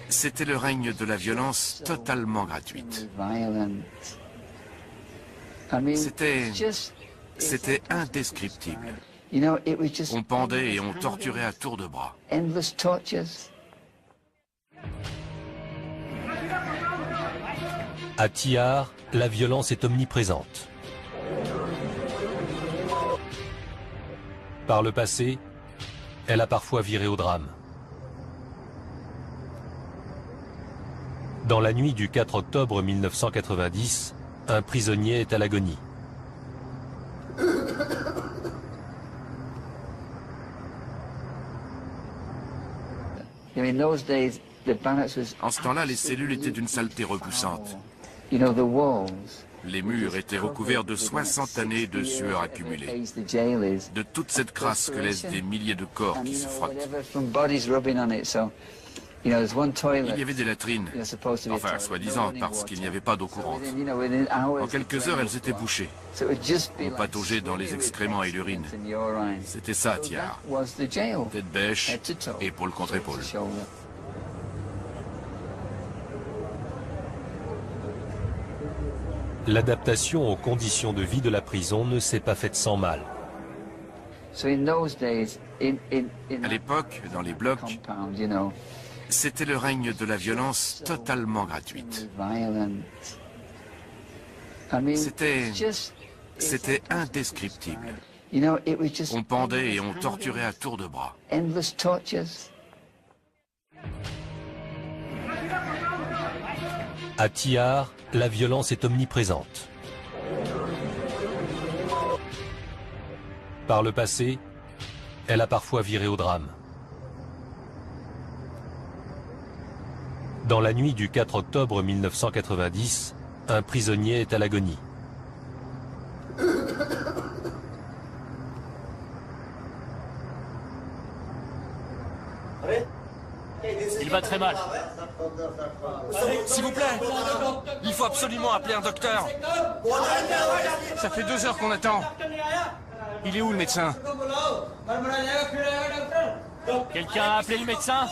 c'était le règne de la violence totalement gratuite. C'était indescriptible. On pendait et on torturait à tour de bras. À Tihar, la violence est omniprésente. Par le passé, elle a parfois viré au drame. Dans la nuit du 4 octobre 1990, un prisonnier est à l'agonie. En ce temps-là, les cellules étaient d'une saleté repoussante. Les murs étaient recouverts de 60 années de sueur accumulée. De toute cette crasse que laissent des milliers de corps qui se frottent. Il y avait des latrines, enfin, soi-disant, parce qu'il n'y avait pas d'eau courante. En quelques heures, elles étaient bouchées. On pataugeait dans les excréments et l'urine. C'était ça, Tihar. Tête bêche, épaule contre épaule. L'adaptation aux conditions de vie de la prison ne s'est pas faite sans mal. À l'époque, dans les blocs, c'était le règne de la violence totalement gratuite. C'était indescriptible. On pendait et on torturait à tour de bras. À Tihar, la violence est omniprésente. Par le passé, Elle a parfois viré au drame. Dans la nuit du 4 octobre 1990, un prisonnier est à l'agonie. Il va très mal. S'il vous plaît, il faut absolument appeler un docteur. Ça fait 2 heures qu'on attend. Il est où le médecin? Quelqu'un a appelé le médecin?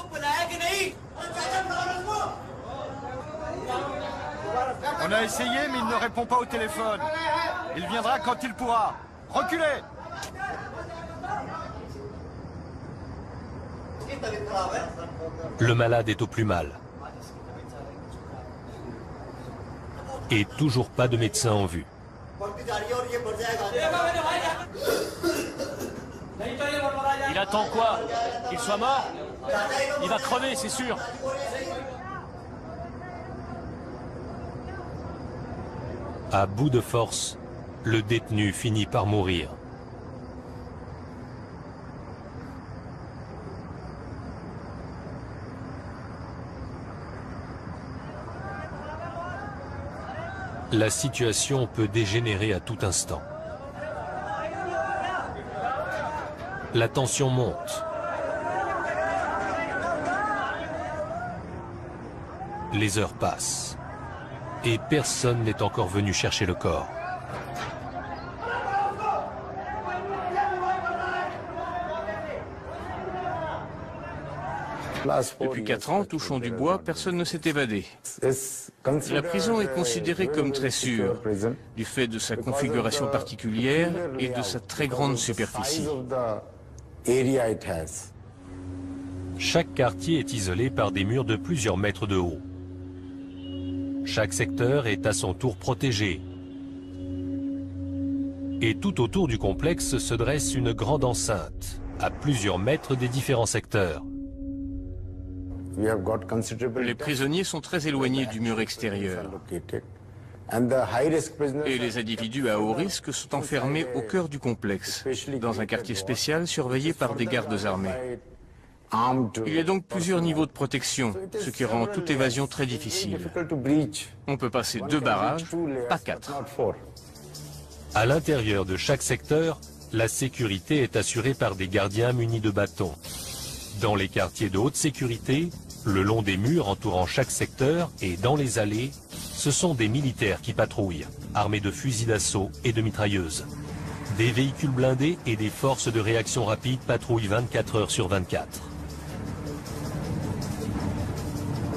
On a essayé, mais il ne répond pas au téléphone. Il viendra quand il pourra. Reculez! Le malade est au plus mal. Et toujours pas de médecin en vue. Il attend quoi? Qu'il soit mort? Il va crever, c'est sûr. À bout de force, le détenu finit par mourir. La situation peut dégénérer à tout instant. La tension monte. Les heures passent. Et personne n'est encore venu chercher le corps. Depuis 4 ans, touchons du bois, personne ne s'est évadé. La prison est considérée comme très sûre, du fait de sa configuration particulière et de sa très grande superficie. Chaque quartier est isolé par des murs de plusieurs mètres de haut. Chaque secteur est à son tour protégé. Et tout autour du complexe se dresse une grande enceinte, à plusieurs mètres des différents secteurs. Les prisonniers sont très éloignés du mur extérieur. Et les individus à haut risque sont enfermés au cœur du complexe, dans un quartier spécial surveillé par des gardes armés. Il y a donc plusieurs niveaux de protection, ce qui rend toute évasion très difficile. On peut passer 2 barrages, pas 4. À l'intérieur de chaque secteur, la sécurité est assurée par des gardiens munis de bâtons. Dans les quartiers de haute sécurité, le long des murs entourant chaque secteur et dans les allées, ce sont des militaires qui patrouillent, armés de fusils d'assaut et de mitrailleuses. Des véhicules blindés et des forces de réaction rapide patrouillent 24 heures sur 24.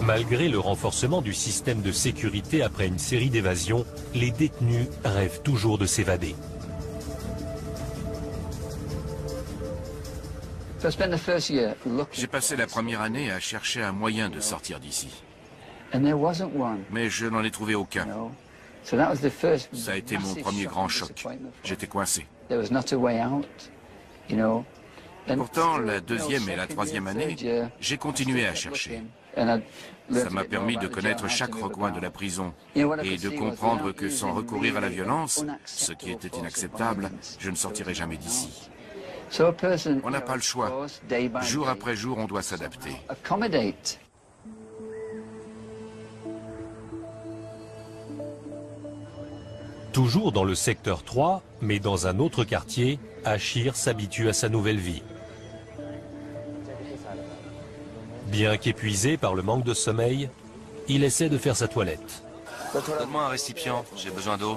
Malgré le renforcement du système de sécurité après une série d'évasions, les détenus rêvent toujours de s'évader. J'ai passé la première année à chercher un moyen de sortir d'ici. Mais je n'en ai trouvé aucun. Ça a été mon premier grand choc. J'étais coincé. Pourtant, la 2e et la 3e année, j'ai continué à chercher. Ça m'a permis de connaître chaque recoin de la prison et de comprendre que sans recourir à la violence, ce qui était inacceptable, je ne sortirais jamais d'ici. On n'a pas le choix. Jour après jour, on doit s'adapter. Toujours dans le secteur 3, mais dans un autre quartier, Achir s'habitue à sa nouvelle vie. Bien qu'épuisé par le manque de sommeil, il essaie de faire sa toilette. Donne-moi un récipient, j'ai besoin d'eau.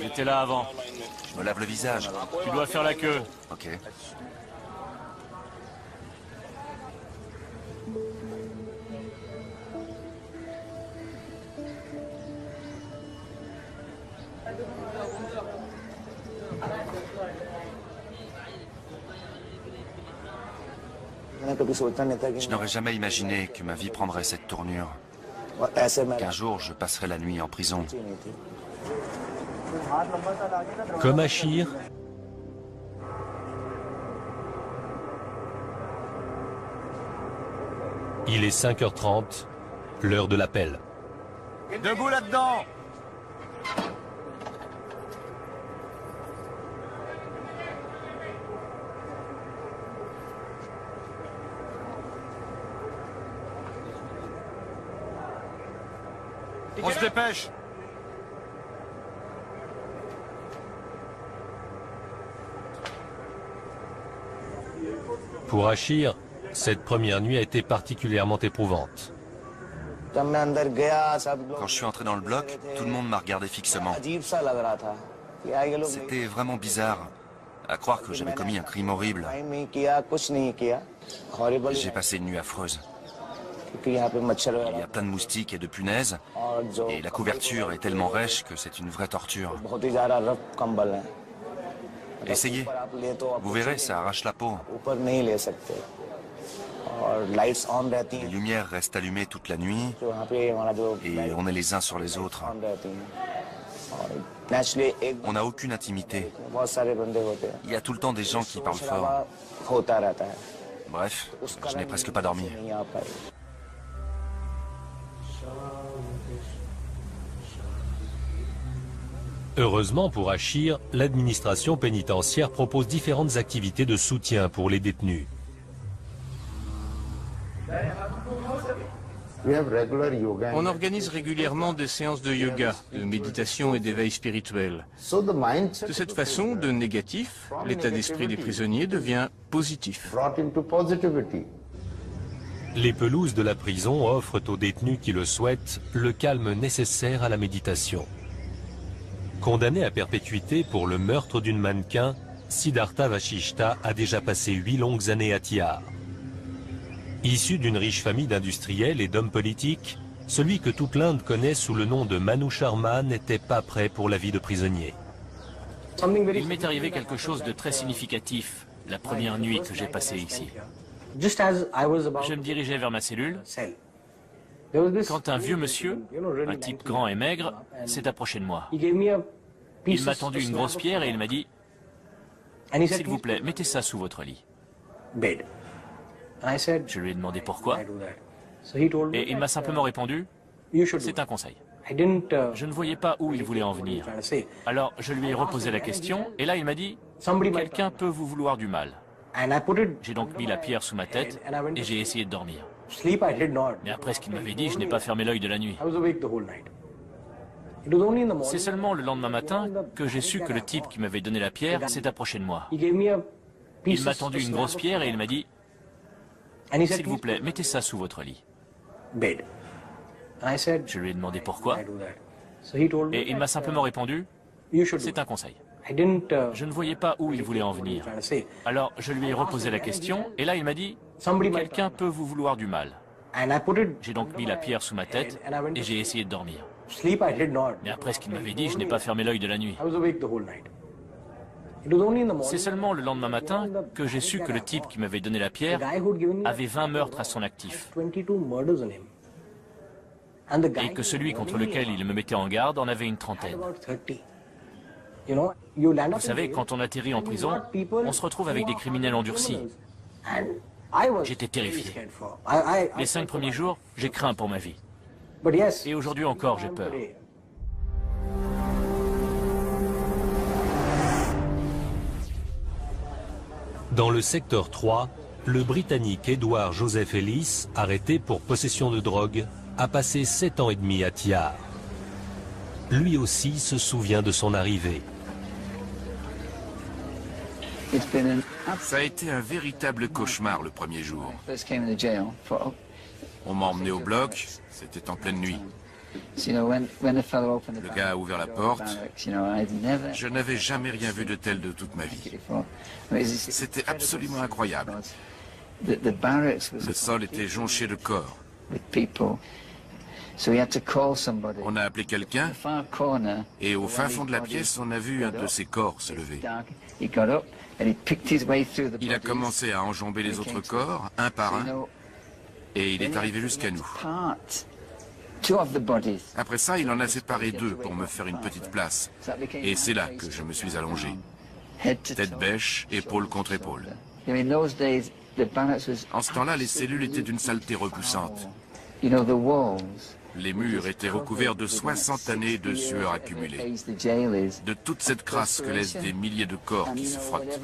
J'étais là avant. Je me lave le visage. Tu dois faire la queue. Ok. Je n'aurais jamais imaginé que ma vie prendrait cette tournure. Qu'un jour, je passerai la nuit en prison. Comme Achir, il est 5h30, l'heure de l'appel. Debout là-dedans! On se dépêche. Pour Achir, cette première nuit a été particulièrement éprouvante. Quand je suis entré dans le bloc, tout le monde m'a regardé fixement. C'était vraiment bizarre, à croire que j'avais commis un crime horrible. J'ai passé une nuit affreuse. Il y a plein de moustiques et de punaises, et la couverture est tellement rêche que c'est une vraie torture. Essayez, vous verrez, ça arrache la peau. Les lumières restent allumées toute la nuit, et on est les uns sur les autres. On n'a aucune intimité. Il y a tout le temps des gens qui parlent fort. Bref, je n'ai presque pas dormi. Heureusement pour Achir, l'administration pénitentiaire propose différentes activités de soutien pour les détenus. On organise régulièrement des séances de yoga, de méditation et d'éveil spirituel. De cette façon, de négatif, l'état d'esprit des prisonniers devient positif. Les pelouses de la prison offrent aux détenus qui le souhaitent le calme nécessaire à la méditation. Condamné à perpétuité pour le meurtre d'une mannequin, Siddhartha Vashishta a déjà passé 8 longues années à Tihar. Issu d'une riche famille d'industriels et d'hommes politiques, celui que toute l'Inde connaît sous le nom de Manu Sharma n'était pas prêt pour la vie de prisonnier. Il m'est arrivé quelque chose de très significatif la première nuit que j'ai passée ici. Je me dirigeais vers ma cellule quand un vieux monsieur, un type grand et maigre, s'est approché de moi. Il m'a tendu une grosse pierre et il m'a dit « S'il vous plaît, mettez ça sous votre lit. » Je lui ai demandé pourquoi, et il m'a simplement répondu « C'est un conseil ». Je ne voyais pas où il voulait en venir. Alors je lui ai reposé la question, et là il m'a dit « Quelqu'un peut vous vouloir du mal ». J'ai donc mis la pierre sous ma tête et j'ai essayé de dormir. Mais après ce qu'il m'avait dit, je n'ai pas fermé l'œil de la nuit. C'est seulement le lendemain matin que j'ai su que le type qui m'avait donné la pierre s'est approché de moi. Il m'a tendu une grosse pierre et il m'a dit « S'il vous plaît, mettez ça sous votre lit. » Je lui ai demandé pourquoi, et il m'a simplement répondu « C'est un conseil ». Je ne voyais pas où il voulait en venir. Alors je lui ai reposé la question, et là il m'a dit « Quelqu'un peut vous vouloir du mal. » J'ai donc mis la pierre sous ma tête et j'ai essayé de dormir. Mais après ce qu'il m'avait dit, je n'ai pas fermé l'œil de la nuit. C'est seulement le lendemain matin que j'ai su que le type qui m'avait donné la pierre avait 20 meurtres à son actif. Et que celui contre lequel il me mettait en garde en avait une trentaine. Vous savez, quand on atterrit en prison, on se retrouve avec des criminels endurcis. J'étais terrifié. Les 5 premiers jours, j'ai craint pour ma vie. Et aujourd'hui encore, j'ai peur. Dans le secteur 3, le Britannique Edward Joseph Ellis, arrêté pour possession de drogue, a passé 7 ans et demi à Tihar. Lui aussi se souvient de son arrivée. Ça a été un véritable cauchemar le premier jour. On m'a emmené au bloc, c'était en pleine nuit. Le gars a ouvert la porte. Je n'avais jamais rien vu de tel de toute ma vie. C'était absolument incroyable. Le sol était jonché de corps. On a appelé quelqu'un et au fin fond de la pièce, on a vu un de ses corps se lever. Il a commencé à enjamber les autres corps, un par un, et il est arrivé jusqu'à nous. Après ça, il en a séparé 2 pour me faire une petite place. Et c'est là que je me suis allongé. Tête bêche, épaule contre épaule. En ce temps-là, les cellules étaient d'une saleté repoussante. Les murs étaient recouverts de 60 années de sueur accumulée, de toute cette crasse que laissent des milliers de corps qui se frottent.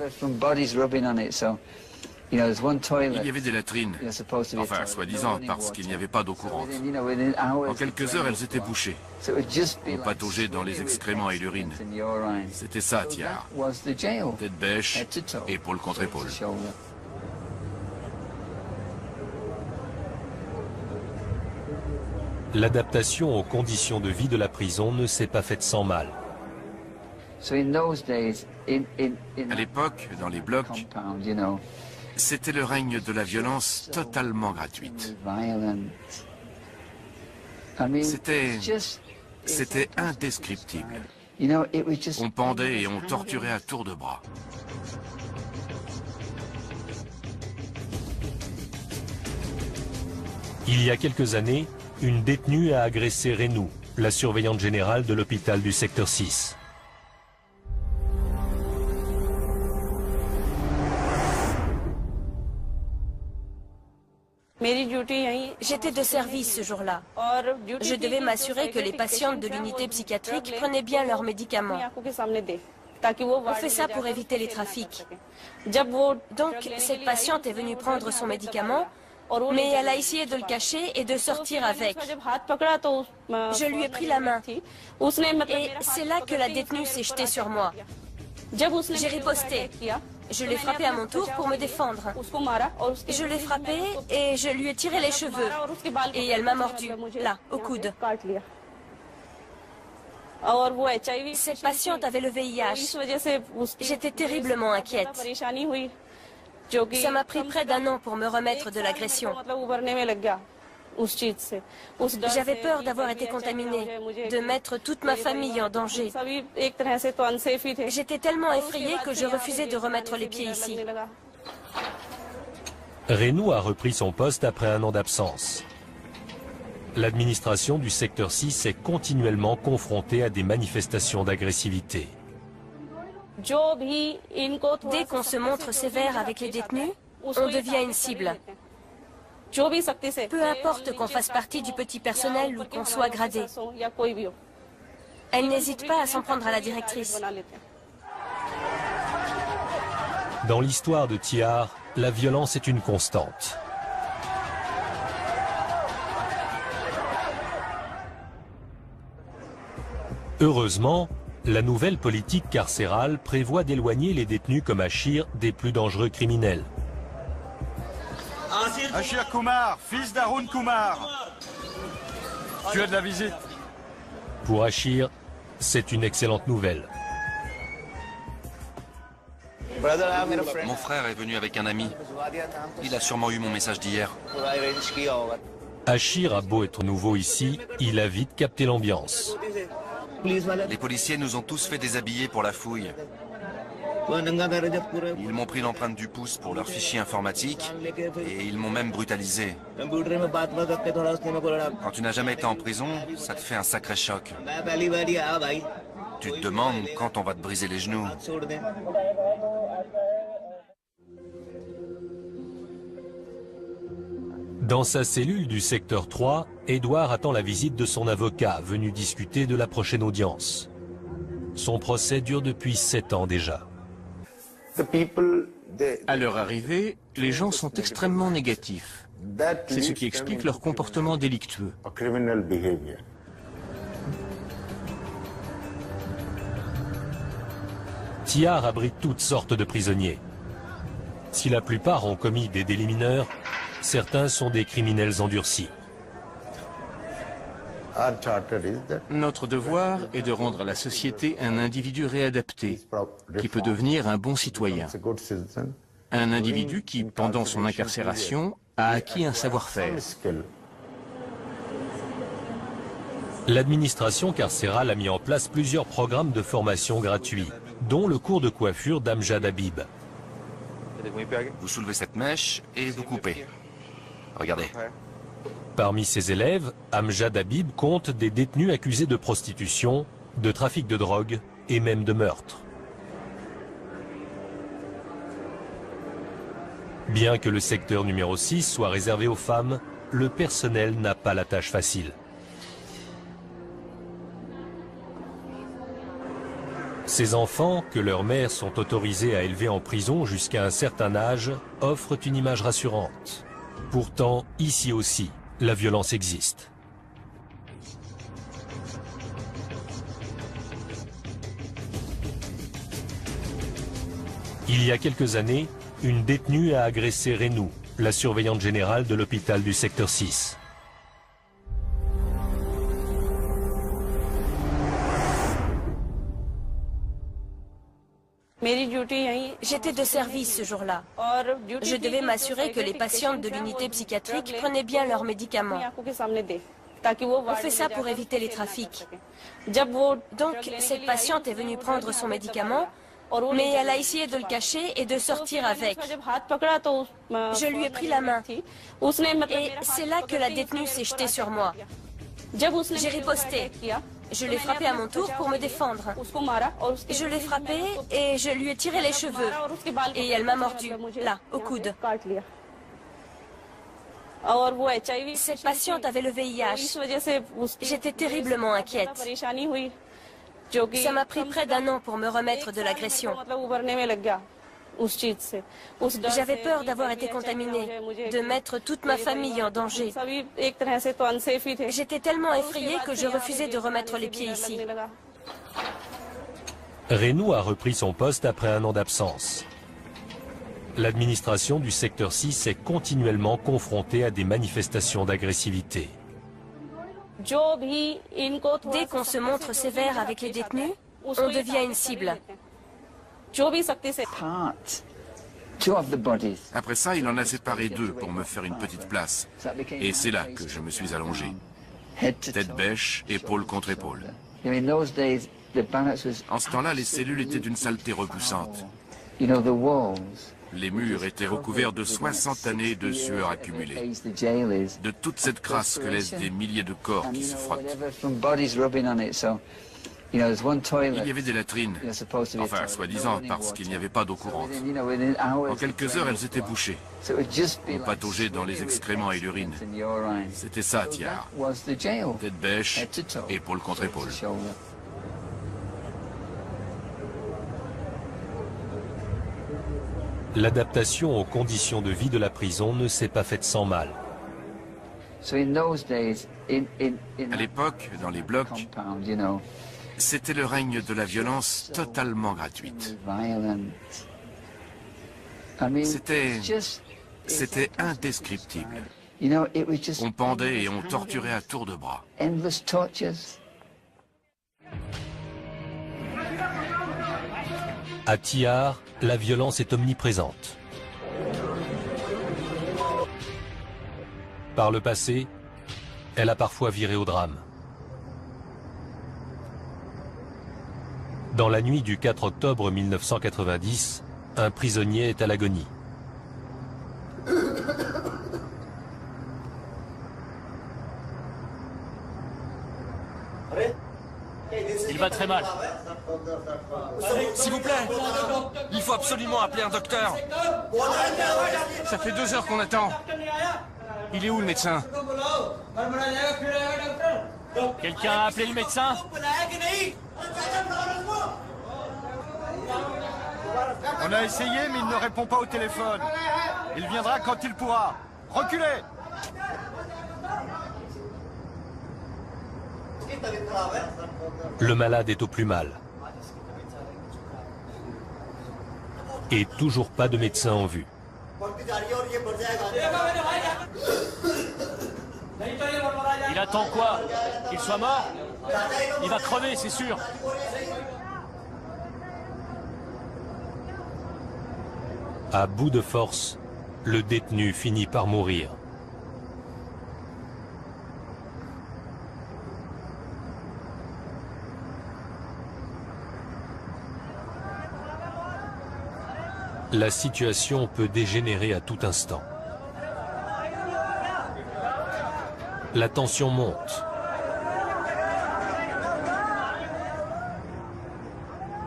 Il y avait des latrines, enfin, soi-disant, parce qu'il n'y avait pas d'eau courante. En quelques heures, elles étaient bouchées. On pataugeait dans les excréments et l'urine. C'était ça, Tiar. Tête bêche, épaule contre épaule. L'adaptation aux conditions de vie de la prison ne s'est pas faite sans mal. À l'époque, dans les blocs, c'était le règne de la violence totalement gratuite. C'était indescriptible. On pendait et on torturait à tour de bras. Il y a quelques années, une détenue a agressé Renou, la surveillante générale de l'hôpital du secteur 6. J'étais de service ce jour-là. Je devais m'assurer que les patientes de l'unité psychiatrique prenaient bien leurs médicaments. On fait ça pour éviter les trafics. Donc, cette patiente est venue prendre son médicament, mais elle a essayé de le cacher et de sortir avec. Je lui ai pris la main. Et c'est là que la détenue s'est jetée sur moi. J'ai riposté. Je l'ai frappé à mon tour pour me défendre. Je l'ai frappé et je lui ai tiré les cheveux. Et elle m'a mordu, là, au coude. Cette patiente avait le VIH. J'étais terriblement inquiète. Ça m'a pris près d'1 an pour me remettre de l'agression. J'avais peur d'avoir été contaminée, de mettre toute ma famille en danger. J'étais tellement effrayée que je refusais de remettre les pieds ici. Renou a repris son poste après 1 an d'absence. L'administration du secteur 6 est continuellement confrontée à des manifestations d'agressivité. Dès qu'on se montre sévère avec les détenus, on devient une cible. Peu importe qu'on fasse partie du petit personnel ou qu'on soit gradé. Elle n'hésite pas à s'en prendre à la directrice. Dans l'histoire de Tiar, la violence est une constante. Heureusement, la nouvelle politique carcérale prévoit d'éloigner les détenus comme Achir des plus dangereux criminels. Achir Kumar, fils d'Arun Kumar. Tu as de la visite. Pour Achir, c'est une excellente nouvelle. Mon frère est venu avec un ami. Il a sûrement eu mon message d'hier. Achir a beau être nouveau ici, il a vite capté l'ambiance. Les policiers nous ont tous fait déshabiller pour la fouille. Ils m'ont pris l'empreinte du pouce pour leur fichier informatique et ils m'ont même brutalisé. Quand tu n'as jamais été en prison, ça te fait un sacré choc. Tu te demandes quand on va te briser les genoux. Dans sa cellule du secteur 3, Edouard attend la visite de son avocat, venu discuter de la prochaine audience. Son procès dure depuis 7 ans déjà. À leur arrivée, les gens sont extrêmement négatifs. C'est ce qui explique leur comportement délictueux. Tiar abrite toutes sortes de prisonniers. Si la plupart ont commis des délits mineurs, certains sont des criminels endurcis. Notre devoir est de rendre à la société un individu réadapté, qui peut devenir un bon citoyen. Un individu qui, pendant son incarcération, a acquis un savoir-faire. L'administration carcérale a mis en place plusieurs programmes de formation gratuits, dont le cours de coiffure d'Amjad Habib. Vous soulevez cette mèche et vous coupez. Regardez. Parmi ses élèves, Amjad Habib compte des détenus accusés de prostitution, de trafic de drogue et même de meurtre. Bien que le secteur numéro 6 soit réservé aux femmes, le personnel n'a pas la tâche facile. Ces enfants, que leurs mères sont autorisées à élever en prison jusqu'à un certain âge, offrent une image rassurante. Pourtant, ici aussi, la violence existe. Il y a quelques années, une détenue a agressé Renou, la surveillante générale de l'hôpital du secteur 6. J'étais de service ce jour-là. Je devais m'assurer que les patientes de l'unité psychiatrique prenaient bien leurs médicaments. On fait ça pour éviter les trafics. Donc, cette patiente est venue prendre son médicament, mais elle a essayé de le cacher et de sortir avec. Je lui ai pris la main. Et c'est là que la détenue s'est jetée sur moi. J'ai riposté. Je l'ai frappé à mon tour pour me défendre. Je l'ai frappé et je lui ai tiré les cheveux. Et elle m'a mordu, là, au coude. Cette patiente avait le VIH. J'étais terriblement inquiète. Ça m'a pris près d'1 an pour me remettre de l'agression. J'avais peur d'avoir été contaminée, de mettre toute ma famille en danger. J'étais tellement effrayée que je refusais de remettre les pieds ici. Renou a repris son poste après 1 an d'absence. L'administration du secteur 6 est continuellement confrontée à des manifestations d'agressivité. Dès qu'on se montre sévère avec les détenus, on devient une cible. Après ça, il en a séparé 2 pour me faire une petite place. Et c'est là que je me suis allongé. Tête bêche, épaule contre épaule. En ce temps-là, les cellules étaient d'une saleté repoussante. Les murs étaient recouverts de 60 années de sueur accumulée, de toute cette crasse que laissent des milliers de corps qui se frottent. Il y avait des latrines, enfin, soi-disant, parce qu'il n'y avait pas d'eau courante. En quelques heures, elles étaient bouchées. On pataugeait dans les excréments et l'urine. C'était ça, Tiar. Tête bêche, épaule contre épaule. L'adaptation aux conditions de vie de la prison ne s'est pas faite sans mal. À l'époque, dans les blocs, c'était le règne de la violence totalement gratuite. C'était indescriptible. On pendait et on torturait à tour de bras. À Tihar, la violence est omniprésente. Par le passé, elle a parfois viré au drame. Dans la nuit du 4 octobre 1990, un prisonnier est à l'agonie. Il va très mal. S'il vous plaît, il faut absolument appeler un docteur. Ça fait 2 heures qu'on attend. Il est où le médecin? Quelqu'un a appelé le médecin? On a essayé, mais il ne répond pas au téléphone. Il viendra quand il pourra. Reculez! Le malade est au plus mal. Et toujours pas de médecin en vue. Il attend quoi? Qu'il soit mort? Il va crever, c'est sûr. À bout de force, le détenu finit par mourir. La situation peut dégénérer à tout instant. La tension monte.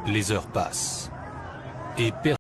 Les heures passent. Et